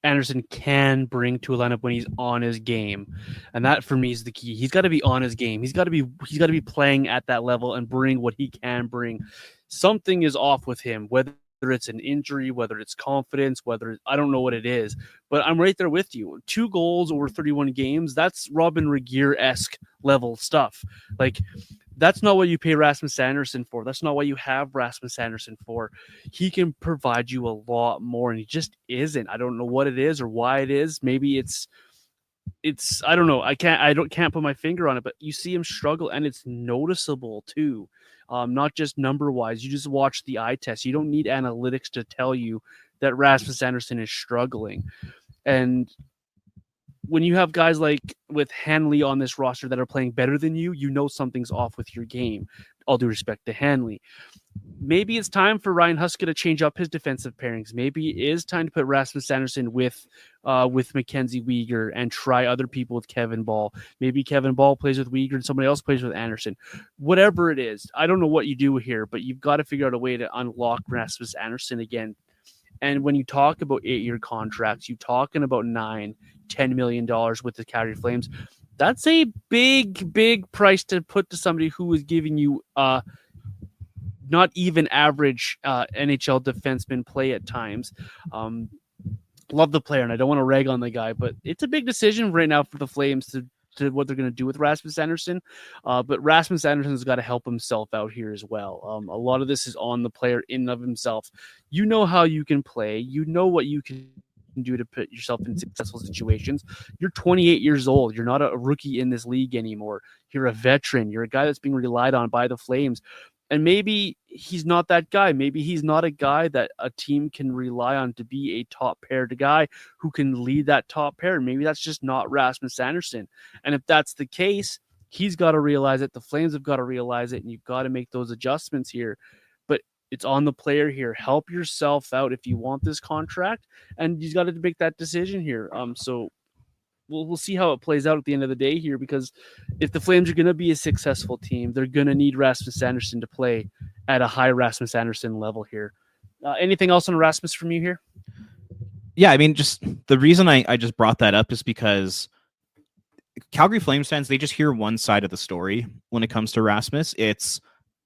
Andersson can bring to a lineup when he's on his game, and that for me is the key. He's got to be on his game. He's got to be playing at that level and bring what he can bring. Something is off with him, whether it's an injury, whether it's confidence, I don't know what it is, but I'm right there with you. 2 goals over 31 games. That's Robin Regeer-esque level stuff. Like, that's not what you pay Rasmus Andersson for. That's not what you have Rasmus Andersson for. He can provide you a lot more, and he just isn't. I don't know what it is or why it is. Maybe it's I don't know. I can't put my finger on it, but you see him struggle, and it's noticeable too. Not just number wise. You just watch the eye test. You don't need analytics to tell you that Rasmus Andersson is struggling. And when you have guys like with Hanley on this roster that are playing better than you, you know something's off with your game. All due respect to Hanley. Maybe it's time for Ryan Huska to change up his defensive pairings. Maybe it is time to put Rasmus Andersson with Mackenzie Weegar and try other people with Kevin Ball. Maybe Kevin Ball plays with Weegar and somebody else plays with Andersson. Whatever it is, I don't know what you do here, but you've got to figure out a way to unlock Rasmus Andersson again. And when you talk about 8-year contracts, you're talking about $9-10 million with the Calgary Flames. That's a big price to put to somebody who is giving you not even average NHL defenseman play at times. Love the player, and I don't want to rag on the guy, but it's a big decision right now for the Flames to what they're going to do with Rasmus Andersson. But Rasmus Andersson's got to help himself out here as well. A lot of this is on the player in and of himself. You know how you can play. You know what you can do to put yourself in successful situations. You're 28 years old. You're not a rookie in this league anymore. You're a veteran. You're a guy that's being relied on by the Flames. And maybe he's not that guy. Maybe he's not a guy that a team can rely on to be a top paired guy who can lead that top pair. Maybe that's just not Rasmus Andersson. And if that's the case, he's got to realize it. The Flames have got to realize it, and you've got to make those adjustments here. But it's on the player here. Help yourself out if you want this contract, and you've got to make that decision here. So we'll see how it plays out at the end of the day here, because if the Flames are going to be a successful team, they're going to need Rasmus Andersson to play at a high Rasmus Andersson level here. Anything else on Rasmus from you here? Yeah, I mean, just the reason I just brought that up is because Calgary Flames fans, they just hear one side of the story when it comes to Rasmus. It's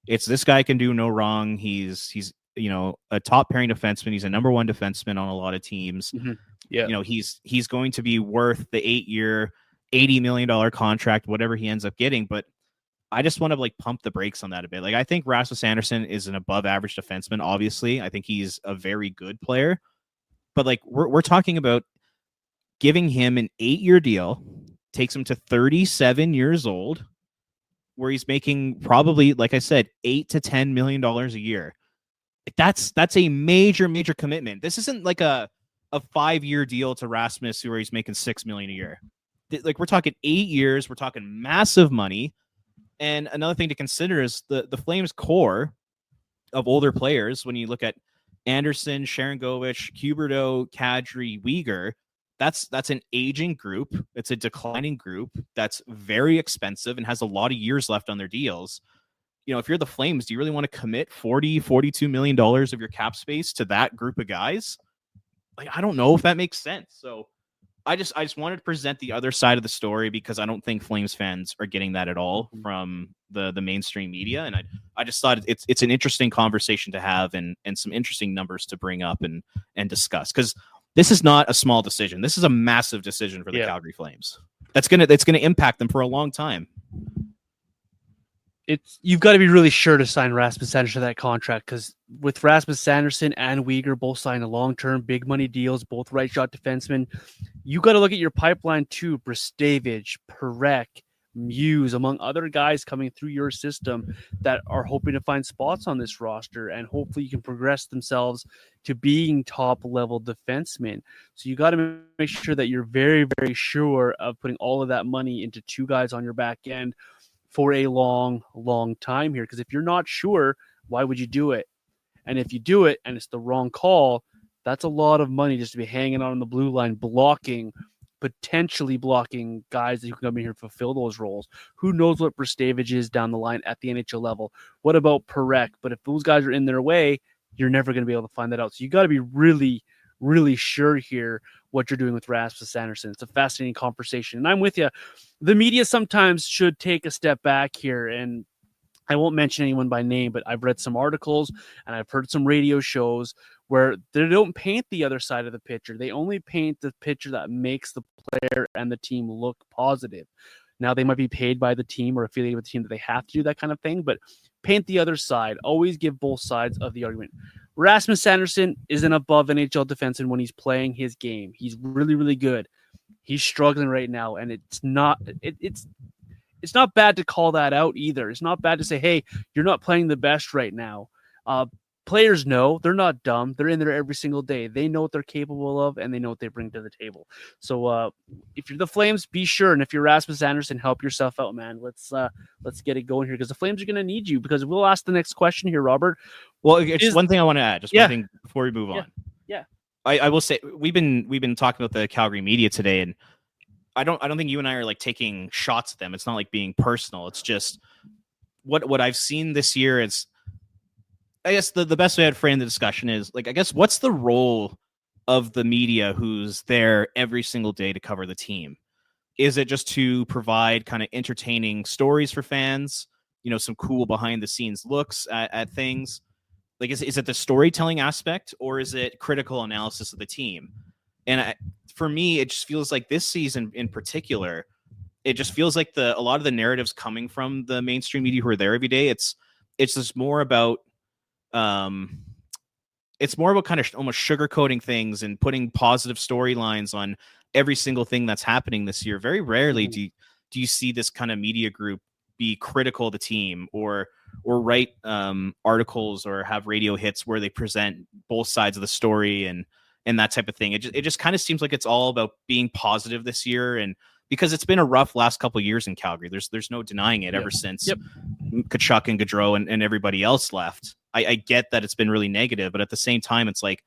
this guy can do no wrong. He's a top pairing defenseman. He's a number one defenseman on a lot of teams. Mm-hmm. Yeah, he's going to be worth the 8-year, $80 million contract, whatever he ends up getting. But I just want to pump the brakes on that a bit. I think Rasmus Andersson is an above average defenseman. Obviously, I think he's a very good player. But we're talking about giving him an 8-year deal, takes him to 37 years old, where he's making probably, like I said, $8 to $10 million a year. That's a major commitment. This isn't like a 5-year deal to Rasmus where he's making $6 million a year. We're talking 8 years. We're talking massive money. And another thing to consider is the Flames core of older players. When you look at Andersson, Sharangovich, Huberdeau, Kadri, Weegar, that's an aging group. It's a declining group that's very expensive and has a lot of years left on their deals. If you're the Flames, do you really want to commit $42 million of your cap space to that group of guys? I don't know if that makes sense. So I just wanted to present the other side of the story, because I don't think Flames fans are getting that at all from the mainstream media. And I just thought it's an interesting conversation to have and some interesting numbers to bring up and discuss, because this is not a small decision. This is a massive decision for the Calgary Flames. That's gonna impact them for a long time. You've got to be really sure to sign Rasmus Andersson to that contract, because with Rasmus Andersson and Weegar both signing long-term big money deals, both right shot defensemen, you got to look at your pipeline too. Brisevich, Perek, Muse, among other guys coming through your system that are hoping to find spots on this roster, and hopefully you can progress themselves to being top level defensemen. So you got to make sure that you're very, very sure of putting all of that money into two guys on your back end for a long time here. Because if you're not sure, why would you do it? And if you do it and it's the wrong call, that's a lot of money just to be hanging out on the blue line, potentially blocking guys that you can come in here and fulfill those roles. Who knows what Brisevich is down the line at the NHL level? What about Perek? But if those guys are in their way, you're never going to be able to find that out. So you got to be really, really sure here what you're doing with Rasmus Andersson. It's a fascinating conversation. And I'm with you. The media sometimes should take a step back here, and I won't mention anyone by name, but I've read some articles and I've heard some radio shows where they don't paint the other side of the picture. They only paint the picture that makes the player and the team look positive. Now, they might be paid by the team or affiliated with the team that they have to do that kind of thing, but paint the other side. Always give both sides of the argument. Rasmus Andersson is an above NHL defenseman when he's playing his game. He's really, really good. He's struggling right now, and it's not bad to call that out either. It's not bad to say, hey, you're not playing the best right now. Players know, they're not dumb. They're in there every single day. They know what they're capable of, and they know what they bring to the table. So if you're the Flames, be sure, and if you're Rasmus Andersson, help yourself out, man. Let's get it going here, because the Flames are going to need you. Because we'll ask the next question here, Robert. Well, it's one thing I want to add. Just one thing before we move on. Yeah. I will say we've been talking about the Calgary media today, and I don't think you and I are like taking shots at them. It's not like being personal. It's just what I've seen this year is, I guess the best way I'd frame the discussion is like, I guess, what's the role of the media who's there every single day to cover the team? Is it just to provide kind of entertaining stories for fans? Some cool behind the scenes looks at things. Like, is it the storytelling aspect, or is it critical analysis of the team? And for me, it just feels like this season in particular, it just feels like a lot of the narratives coming from the mainstream media who are there every day, it's just more about kind of almost sugarcoating things and putting positive storylines on every single thing that's happening this year. Very rarely do you see this kind of media group be critical of the team or write articles or have radio hits where they present both sides of the story and that type of thing. It just kind of seems like it's all about being positive this year, and because it's been a rough last couple of years in Calgary. There's no denying it. Ever since Tkachuk and Gaudreau and everybody else left. I get that it's been really negative, but at the same time, it's like,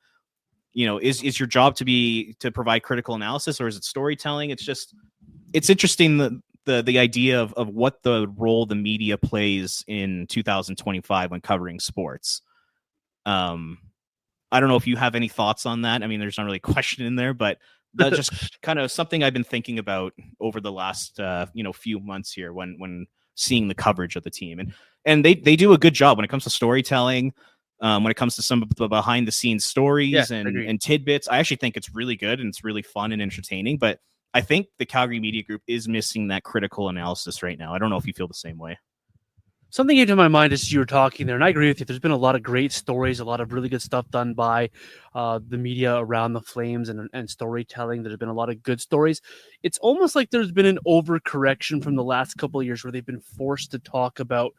is your job to provide critical analysis, or is it storytelling? It's interesting the idea of what the role the media plays in 2025 when covering sports. I don't know if you have any thoughts on that. I mean, there's not really a question in there, but that's just kind of something I've been thinking about over the last few months here when seeing the coverage of the team. And they do a good job when it comes to storytelling, when it comes to some of the behind the scenes stories and tidbits. I actually think it's really good and it's really fun and entertaining, but I think the Calgary Media Group is missing that critical analysis right now. I don't know if you feel the same way. Something came to my mind as you were talking there, and I agree with you. There's been a lot of great stories, a lot of really good stuff done by the media around the Flames and storytelling. There's been a lot of good stories. It's almost like there's been an overcorrection from the last couple of years where they've been forced to talk about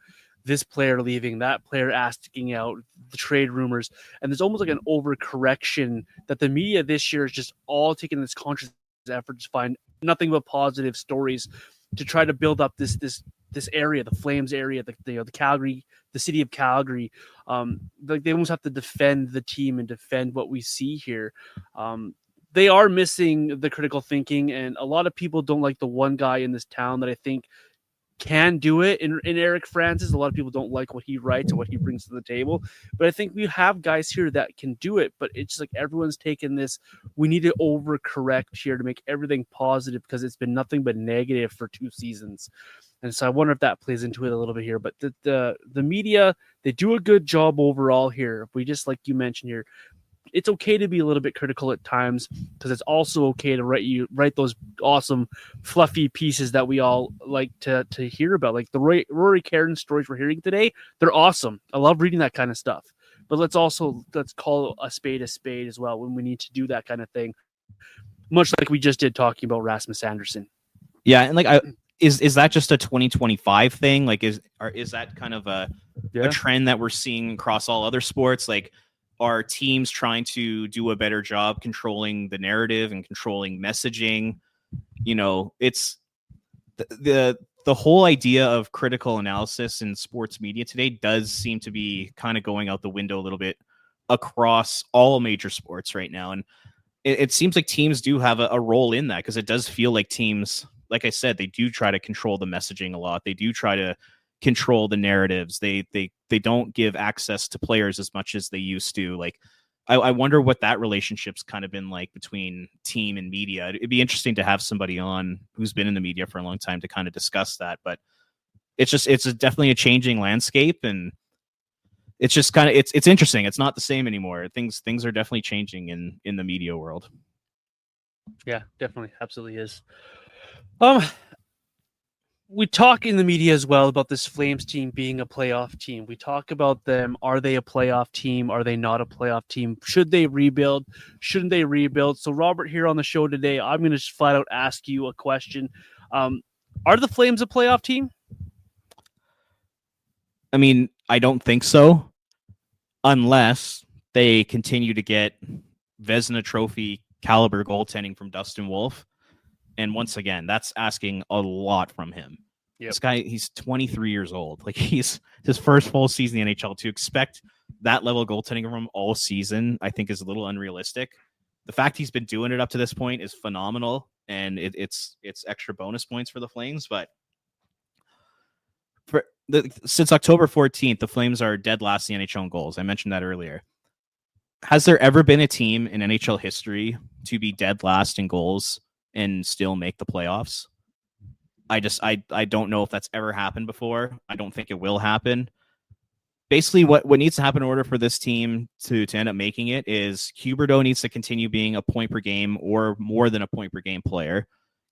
this player leaving, that player asking out, the trade rumors, and there's almost like an overcorrection that the media this year is just all taking this conscious effort to find nothing but positive stories to try to build up this area, the Flames area, the Calgary, the city of Calgary. Like they almost have to defend the team and defend what we see here. They are missing the critical thinking, and a lot of people don't like the one guy in this town that I think can do it in Eric Francis. A lot of people don't like what he writes or what he brings to the table, but I think we have guys here that can do it. But it's just like everyone's taken this, we need to overcorrect here to make everything positive because it's been nothing but negative for 2 seasons. And so I wonder if that plays into it a little bit here. But the media, they do a good job overall here. We just, like you mentioned here, it's okay to be a little bit critical at times because it's also okay to write those awesome, fluffy pieces that we all like to hear about. Like the Rory Kerins stories we're hearing today, they're awesome. I love reading that kind of stuff. But let's call a spade as well when we need to do that kind of thing. Much like we just did talking about Rasmus Andersson. Yeah, and like is that just a 2025 thing? Like is that kind of a trend that we're seeing across all other sports? Like, are teams trying to do a better job controlling the narrative and controlling messaging? It's the whole idea of critical analysis in sports media today does seem to be kind of going out the window a little bit across all major sports right now. And it seems like teams do have a role in that, because it does feel like teams, like I said, they do try to control the messaging a lot. They do try to control the narratives. They don't give access to players as much as they used to. Like, I wonder what that relationship's kind of been like between team and media. It'd be interesting to have somebody on who's been in the media for a long time to kind of discuss that. But it's definitely a changing landscape, and it's just kind of it's interesting. It's not the same anymore. Things are definitely changing in the media world. Yeah, definitely, absolutely is. we talk in the media as well about this Flames team being a playoff team. We talk about them. Are they a playoff team? Are they not a playoff team? Should they rebuild? Shouldn't they rebuild? So, Robert, here on the show today, I'm going to just flat out ask you a question. Are the Flames a playoff team? I mean, I don't think so, unless they continue to get Vezina Trophy caliber goaltending from Dustin Wolf. And once again, that's asking a lot from him. Yep. This guy, he's 23 years old. Like, he's his first full season in the NHL. To expect that level of goaltending from him all season, I think is a little unrealistic. The fact he's been doing it up to this point is phenomenal, and it's extra bonus points for the Flames. But since October 14th, the Flames are dead last in the NHL in goals. I mentioned that earlier. Has there ever been a team in NHL history to be dead last in goals and still make the playoffs? I don't know if that's ever happened before. I don't think it will happen. Basically, what needs to happen in order for this team to end up making it is Huberdeau needs to continue being a point per game or more than a point per game player.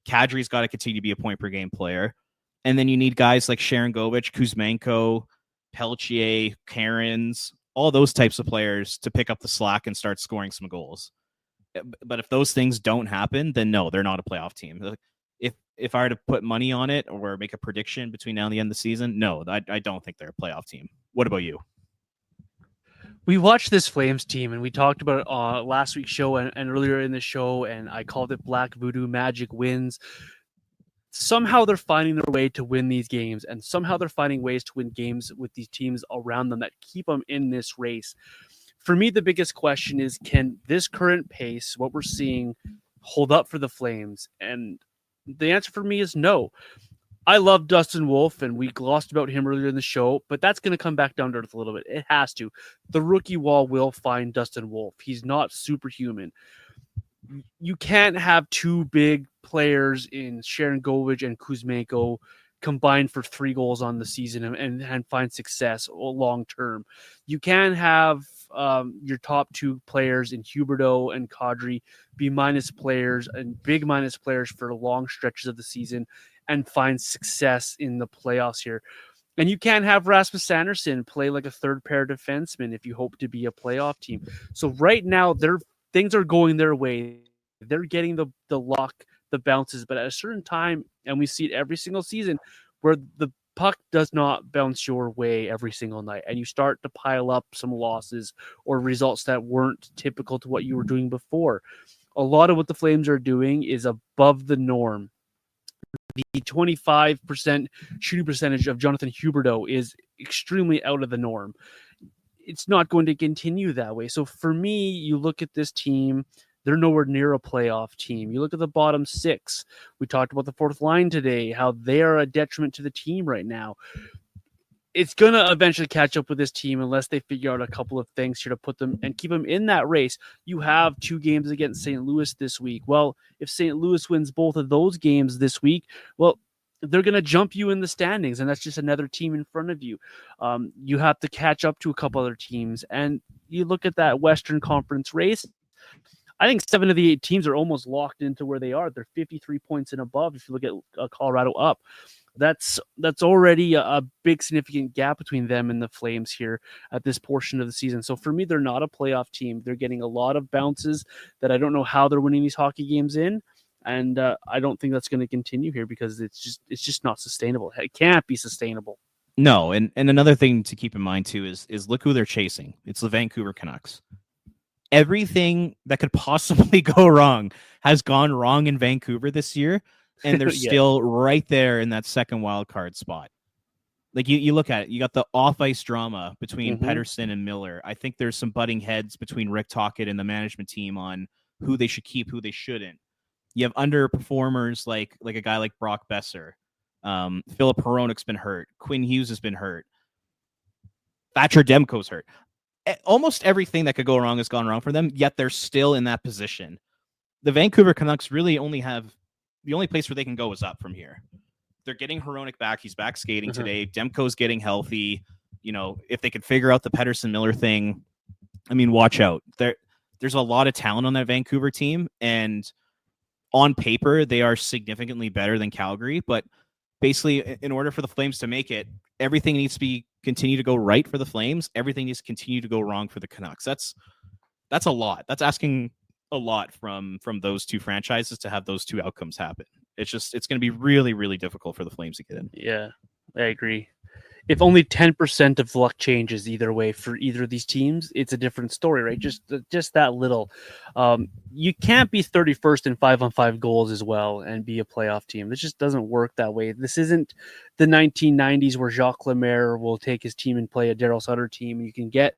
Kadri's got to continue to be a point per game player. And then you need guys like Sharangovich, Kuzmenko, Peltier, Kerins, all those types of players to pick up the slack and start scoring some goals. But if those things don't happen, then no, they're not a playoff team. If I were to put money on it or make a prediction between now and the end of the season, no, I don't think they're a playoff team. What about you? We watched this Flames team, and we talked about it on last week's show and earlier in the show, and I called it Black Voodoo Magic wins. Somehow they're finding their way to win these games, and somehow they're finding ways to win games with these teams around them that keep them in this race. For me, the biggest question is, can this current pace, what we're seeing, hold up for the Flames? And the answer for me is no. I love Dustin Wolf, and we glossed about him earlier in the show, but that's going to come back down to earth a little bit. It has to. The rookie wall will find Dustin Wolf. He's not superhuman. You can't have two big players in Sharangovich and Kuzmenko combined for 3 goals on the season and find success long term. You can have your top 2 players in Huberdeau and Kadri be minus players and big minus players for long stretches of the season and find success in the playoffs here. And you can't have Rasmus Andersson play like a third pair defenseman if you hope to be a playoff team. So right now, things are going their way. They're getting the luck, the bounces, but at a certain time, and we see it every single season, where the puck does not bounce your way every single night, and you start to pile up some losses or results that weren't typical to what you were doing before. A lot of what the Flames are doing is above the norm. The 25% shooting percentage of Jonathan Huberdeau is extremely out of the norm. It's not going to continue that way. So for me, you look at this team, they're nowhere near a playoff team. You look at the bottom 6. We talked about the fourth line today, how they are a detriment to the team right now. It's going to eventually catch up with this team unless they figure out a couple of things here to put them and keep them in that race. You have 2 games against St. Louis this week. Well, if St. Louis wins both of those games this week, well, they're going to jump you in the standings, and that's just another team in front of you. You have to catch up to a couple other teams, and you look at that Western Conference race. I think 7 of the 8 teams are almost locked into where they are. They're 53 points and above. If you look at Colorado up, that's already a big significant gap between them and the Flames here at this portion of the season. So for me, they're not a playoff team. They're getting a lot of bounces that I don't know how they're winning these hockey games in. And I don't think that's going to continue here because it's just not sustainable. It can't be sustainable. No, and another thing to keep in mind too is look who they're chasing. It's the Vancouver Canucks. Everything that could possibly go wrong has gone wrong in Vancouver this year, and they're still right there in that second wild card spot. Like you look at it, you got the off-ice drama between Pettersson and Miller. I think there's some butting heads between Rick Tocchet and the management team on who they should keep, who they shouldn't. You have underperformers like a guy like Brock Besser. Philip Hronek's been hurt. Quinn Hughes has been hurt. Thatcher Demko's hurt. Almost everything that could go wrong has gone wrong for them, yet they're still in that position. The Vancouver Canucks really only have the only place where they can go is up from here. They're getting Hronek back. He's back skating today. Demko's getting healthy. You know, if they could figure out the Pettersson Miller thing, I mean, watch out. There's a lot of talent on that Vancouver team, and on paper, they are significantly better than Calgary, but basically, in order for the Flames to make it, everything needs to continue to go right for the Flames. Everything needs to continue to go wrong for the Canucks. That's a lot. That's asking a lot from those two franchises to have those two outcomes happen. It's going to be really, really difficult for the Flames to get in. Yeah, I agree. If only 10% of luck changes either way for either of these teams, it's a different story, right? Just that little. You can't be 31st in 5-on-5 goals as well and be a playoff team. This just doesn't work that way. This isn't the 1990s where Jacques Lemaire will take his team and play a Darryl Sutter team, and you can get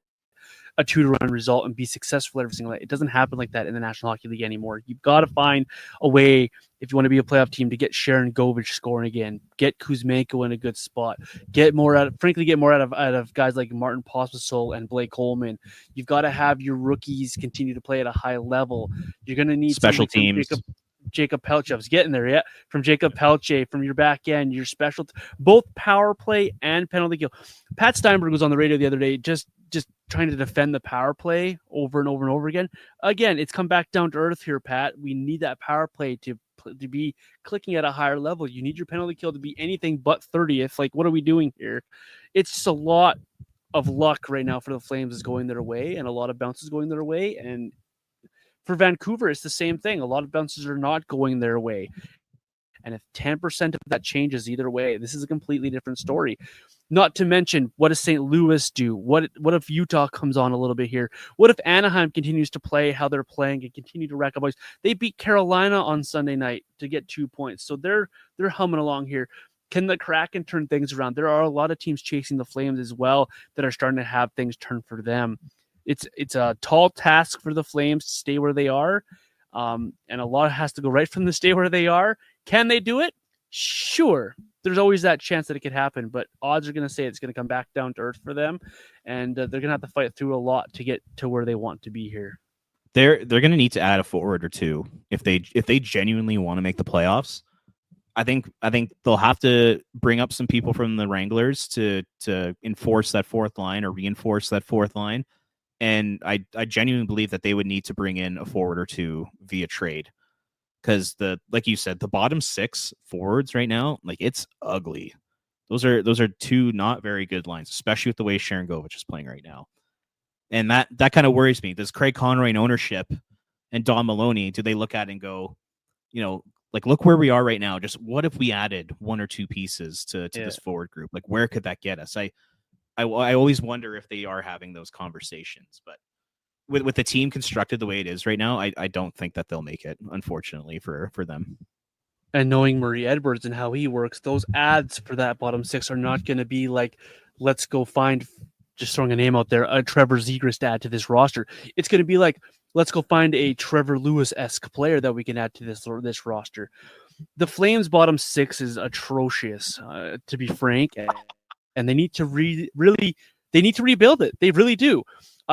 a 2-to-1 result and be successful every single night. It doesn't happen like that in the National Hockey League anymore. You've got to find a way, if you want to be a playoff team, to get Sharon Govich scoring again, get Kuzmenko in a good spot, get more out of guys like Martin Pospisil and Blake Coleman. You've got to have your rookies continue to play at a high level. You're going to need special teams. Jacob Pelche, I was getting there, yeah. From Jacob Pelche, from your back end, your special, both power play and penalty kill. Pat Steinberg was on the radio the other day, just trying to defend the power play over and over and over again. Again, it's come back down to earth here, Pat. We need that power play to be clicking at a higher level. You need your penalty kill to be anything but 30th. Like, what are we doing here? It's just a lot of luck right now for the Flames is going their way, and a lot of bounces going their way. And for Vancouver, it's the same thing. A lot of bounces are not going their way. And if 10% of that changes either way, this is a completely different story. Not to mention, what does St. Louis do? What if Utah comes on a little bit here? What if Anaheim continues to play how they're playing and continue to rack up points? They beat Carolina on Sunday night to get 2 points. So they're humming along here. Can the Kraken turn things around? There are a lot of teams chasing the Flames as well that are starting to have things turn for them. It's a tall task for the Flames to stay where they are. And a lot has to go right from the stay where they are. Can they do it? Sure. There's always that chance that it could happen, but odds are going to say it's going to come back down to earth for them, and they're going to have to fight through a lot to get to where they want to be here. They're going to need to add a forward or two if they genuinely want to make the playoffs. I think they'll have to bring up some people from the Wranglers to enforce that fourth line or reinforce that fourth line. And I genuinely believe that they would need to bring in a forward or two via trade. Because like you said, the bottom 6 forwards right now, like, it's ugly. Those are two not very good lines, especially with the way Sharon Govich is playing right now. And that kind of worries me. Does Craig Conroy and ownership and Don Maloney, do they look at it and go, like, look where we are right now. Just what if we added 1 or 2 pieces to this forward group? Like, where could that get us? I always wonder if they are having those conversations, but with the team constructed the way it is right now, I don't think that they'll make it, unfortunately, for them. And knowing Murray Edwards and how he works, those ads for that bottom 6 are not going to be like, let's go find, just throwing a name out there, a Trevor Zegras add to this roster. It's going to be like, let's go find a Trevor Lewis-esque player that we can add to this roster. The Flames bottom 6 is atrocious, to be frank, and they need to they need to rebuild it. They really do.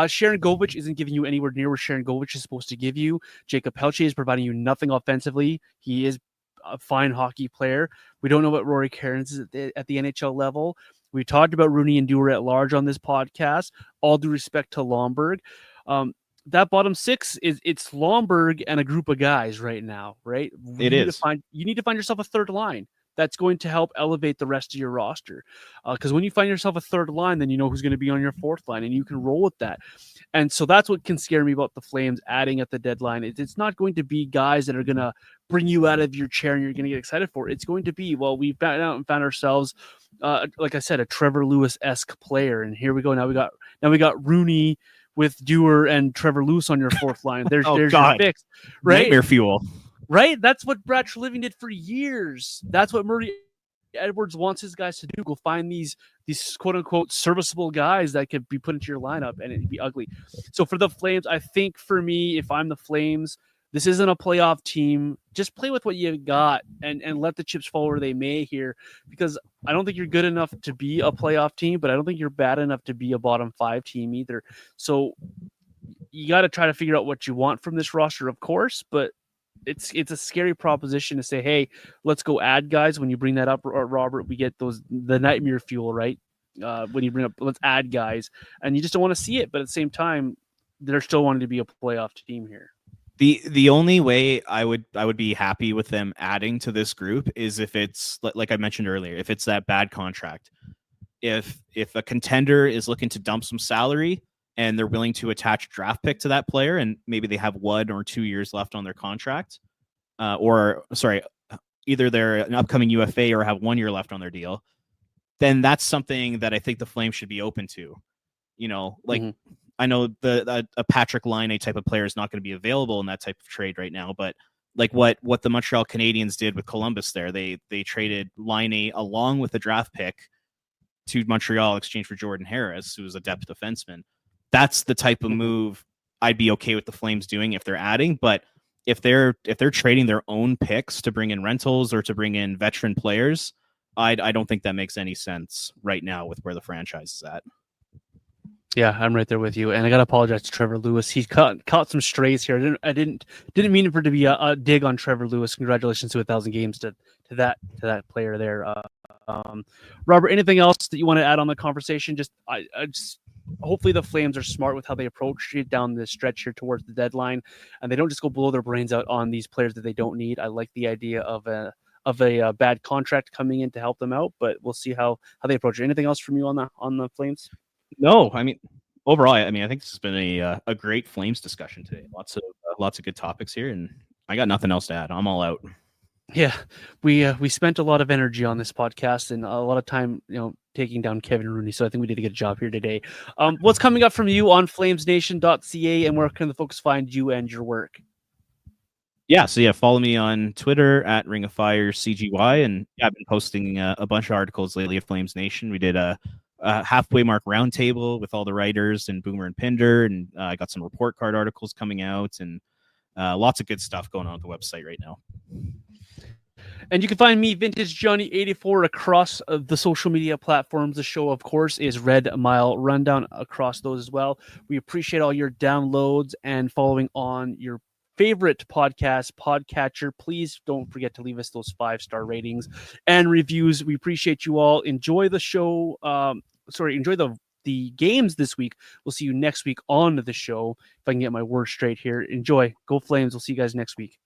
Sharon Govich isn't giving you anywhere near what Sharon Govich is supposed to give you. Jacob Pelche is providing you nothing offensively. He is a fine hockey player. We don't know what Rory Kerins is at the NHL level. We talked about Rooney and Dewar at large on this podcast. All due respect to Lomberg. That bottom 6 it's Lomberg and a group of guys right now, right? You need to find yourself a third line that's going to help elevate the rest of your roster. Because when you find yourself a third line, then you know who's going to be on your fourth line, and you can roll with that. And so that's what can scare me about the Flames adding at the deadline. It's not going to be guys that are going to bring you out of your chair and you're going to get excited for. It's going to be, well, we found out and found ourselves, like I said, a Trevor Lewis-esque player. And here we go. Now we got Rooney with Dewar and Trevor Lewis on your fourth line. There's your fix, right? Nightmare fuel. Right? That's what Brad Treliving did for years. That's what Murray Edwards wants his guys to do. Go find these quote-unquote serviceable guys that could be put into your lineup, and it'd be ugly. So for the Flames, I think for me, if I'm the Flames, this isn't a playoff team. Just play with what you got and let the chips fall where they may here, because I don't think you're good enough to be a playoff team, but I don't think you're bad enough to be a bottom 5 team either. So you got to try to figure out what you want from this roster, of course, but it's a scary proposition to say, hey, let's go add guys. When you bring that up, Robert, we get the nightmare fuel, right? When you bring up, let's add guys, and you just don't want to see it. But at the same time, they're still wanting to be a playoff team here. The only way I would be happy with them adding to this group is if it's like I mentioned earlier, if it's that bad contract. If a contender is looking to dump some salary and they're willing to attach a draft pick to that player, and maybe they have 1 or 2 years left on their contract, either they're an upcoming UFA or have 1 year left on their deal, then that's something that I think the Flames should be open to. I know a Patrick Laine type of player is not going to be available in that type of trade right now, but like what the Montreal Canadiens did with Columbus there, they traded Laine along with a draft pick to Montreal in exchange for Jordan Harris, who was a depth defenseman. That's the type of move I'd be okay with the Flames doing if they're adding. But if they're trading their own picks to bring in rentals or to bring in veteran players, I don't think that makes any sense right now with where the franchise is at. Yeah, I'm right there with you, and I gotta apologize to Trevor Lewis. He caught some strays here. I didn't mean for it to be a dig on Trevor Lewis. Congratulations to 1,000 games to that player there. Robert, anything else that you want to add on the conversation? I just hopefully the Flames are smart with how they approach it down the stretch here towards the deadline, and they don't just go blow their brains out on these players that they don't need. I like the idea of a bad contract coming in to help them out, but we'll see how they approach it. Anything else from you on the Flames? No, I mean, overall, I think this has been a great Flames discussion today. Lots of good topics here, and I got nothing else to add. I'm all out. Yeah, we spent a lot of energy on this podcast and a lot of time, taking down Kevin Rooney. So I think we did a good job here today. What's coming up from you on flamesnation.ca, and where can the folks find you and your work? Yeah, so follow me on Twitter at Ring of Fire CGY, and I've been posting a bunch of articles lately at Flames Nation. We did a halfway mark roundtable with all the writers and Boomer and Pinder, and I got some report card articles coming out, and lots of good stuff going on at the website right now. And you can find me, Vintage Johnny 84, across the social media platforms. The show, of course, is Red Mile Rundown across those as well. We appreciate all your downloads and following on your favorite podcatcher. Please don't forget to leave us those 5-star ratings and reviews. We appreciate you all. Enjoy the show. Enjoy the games this week. We'll see you next week on the show. If I can get my words straight here. Enjoy. Go Flames. We'll see you guys next week.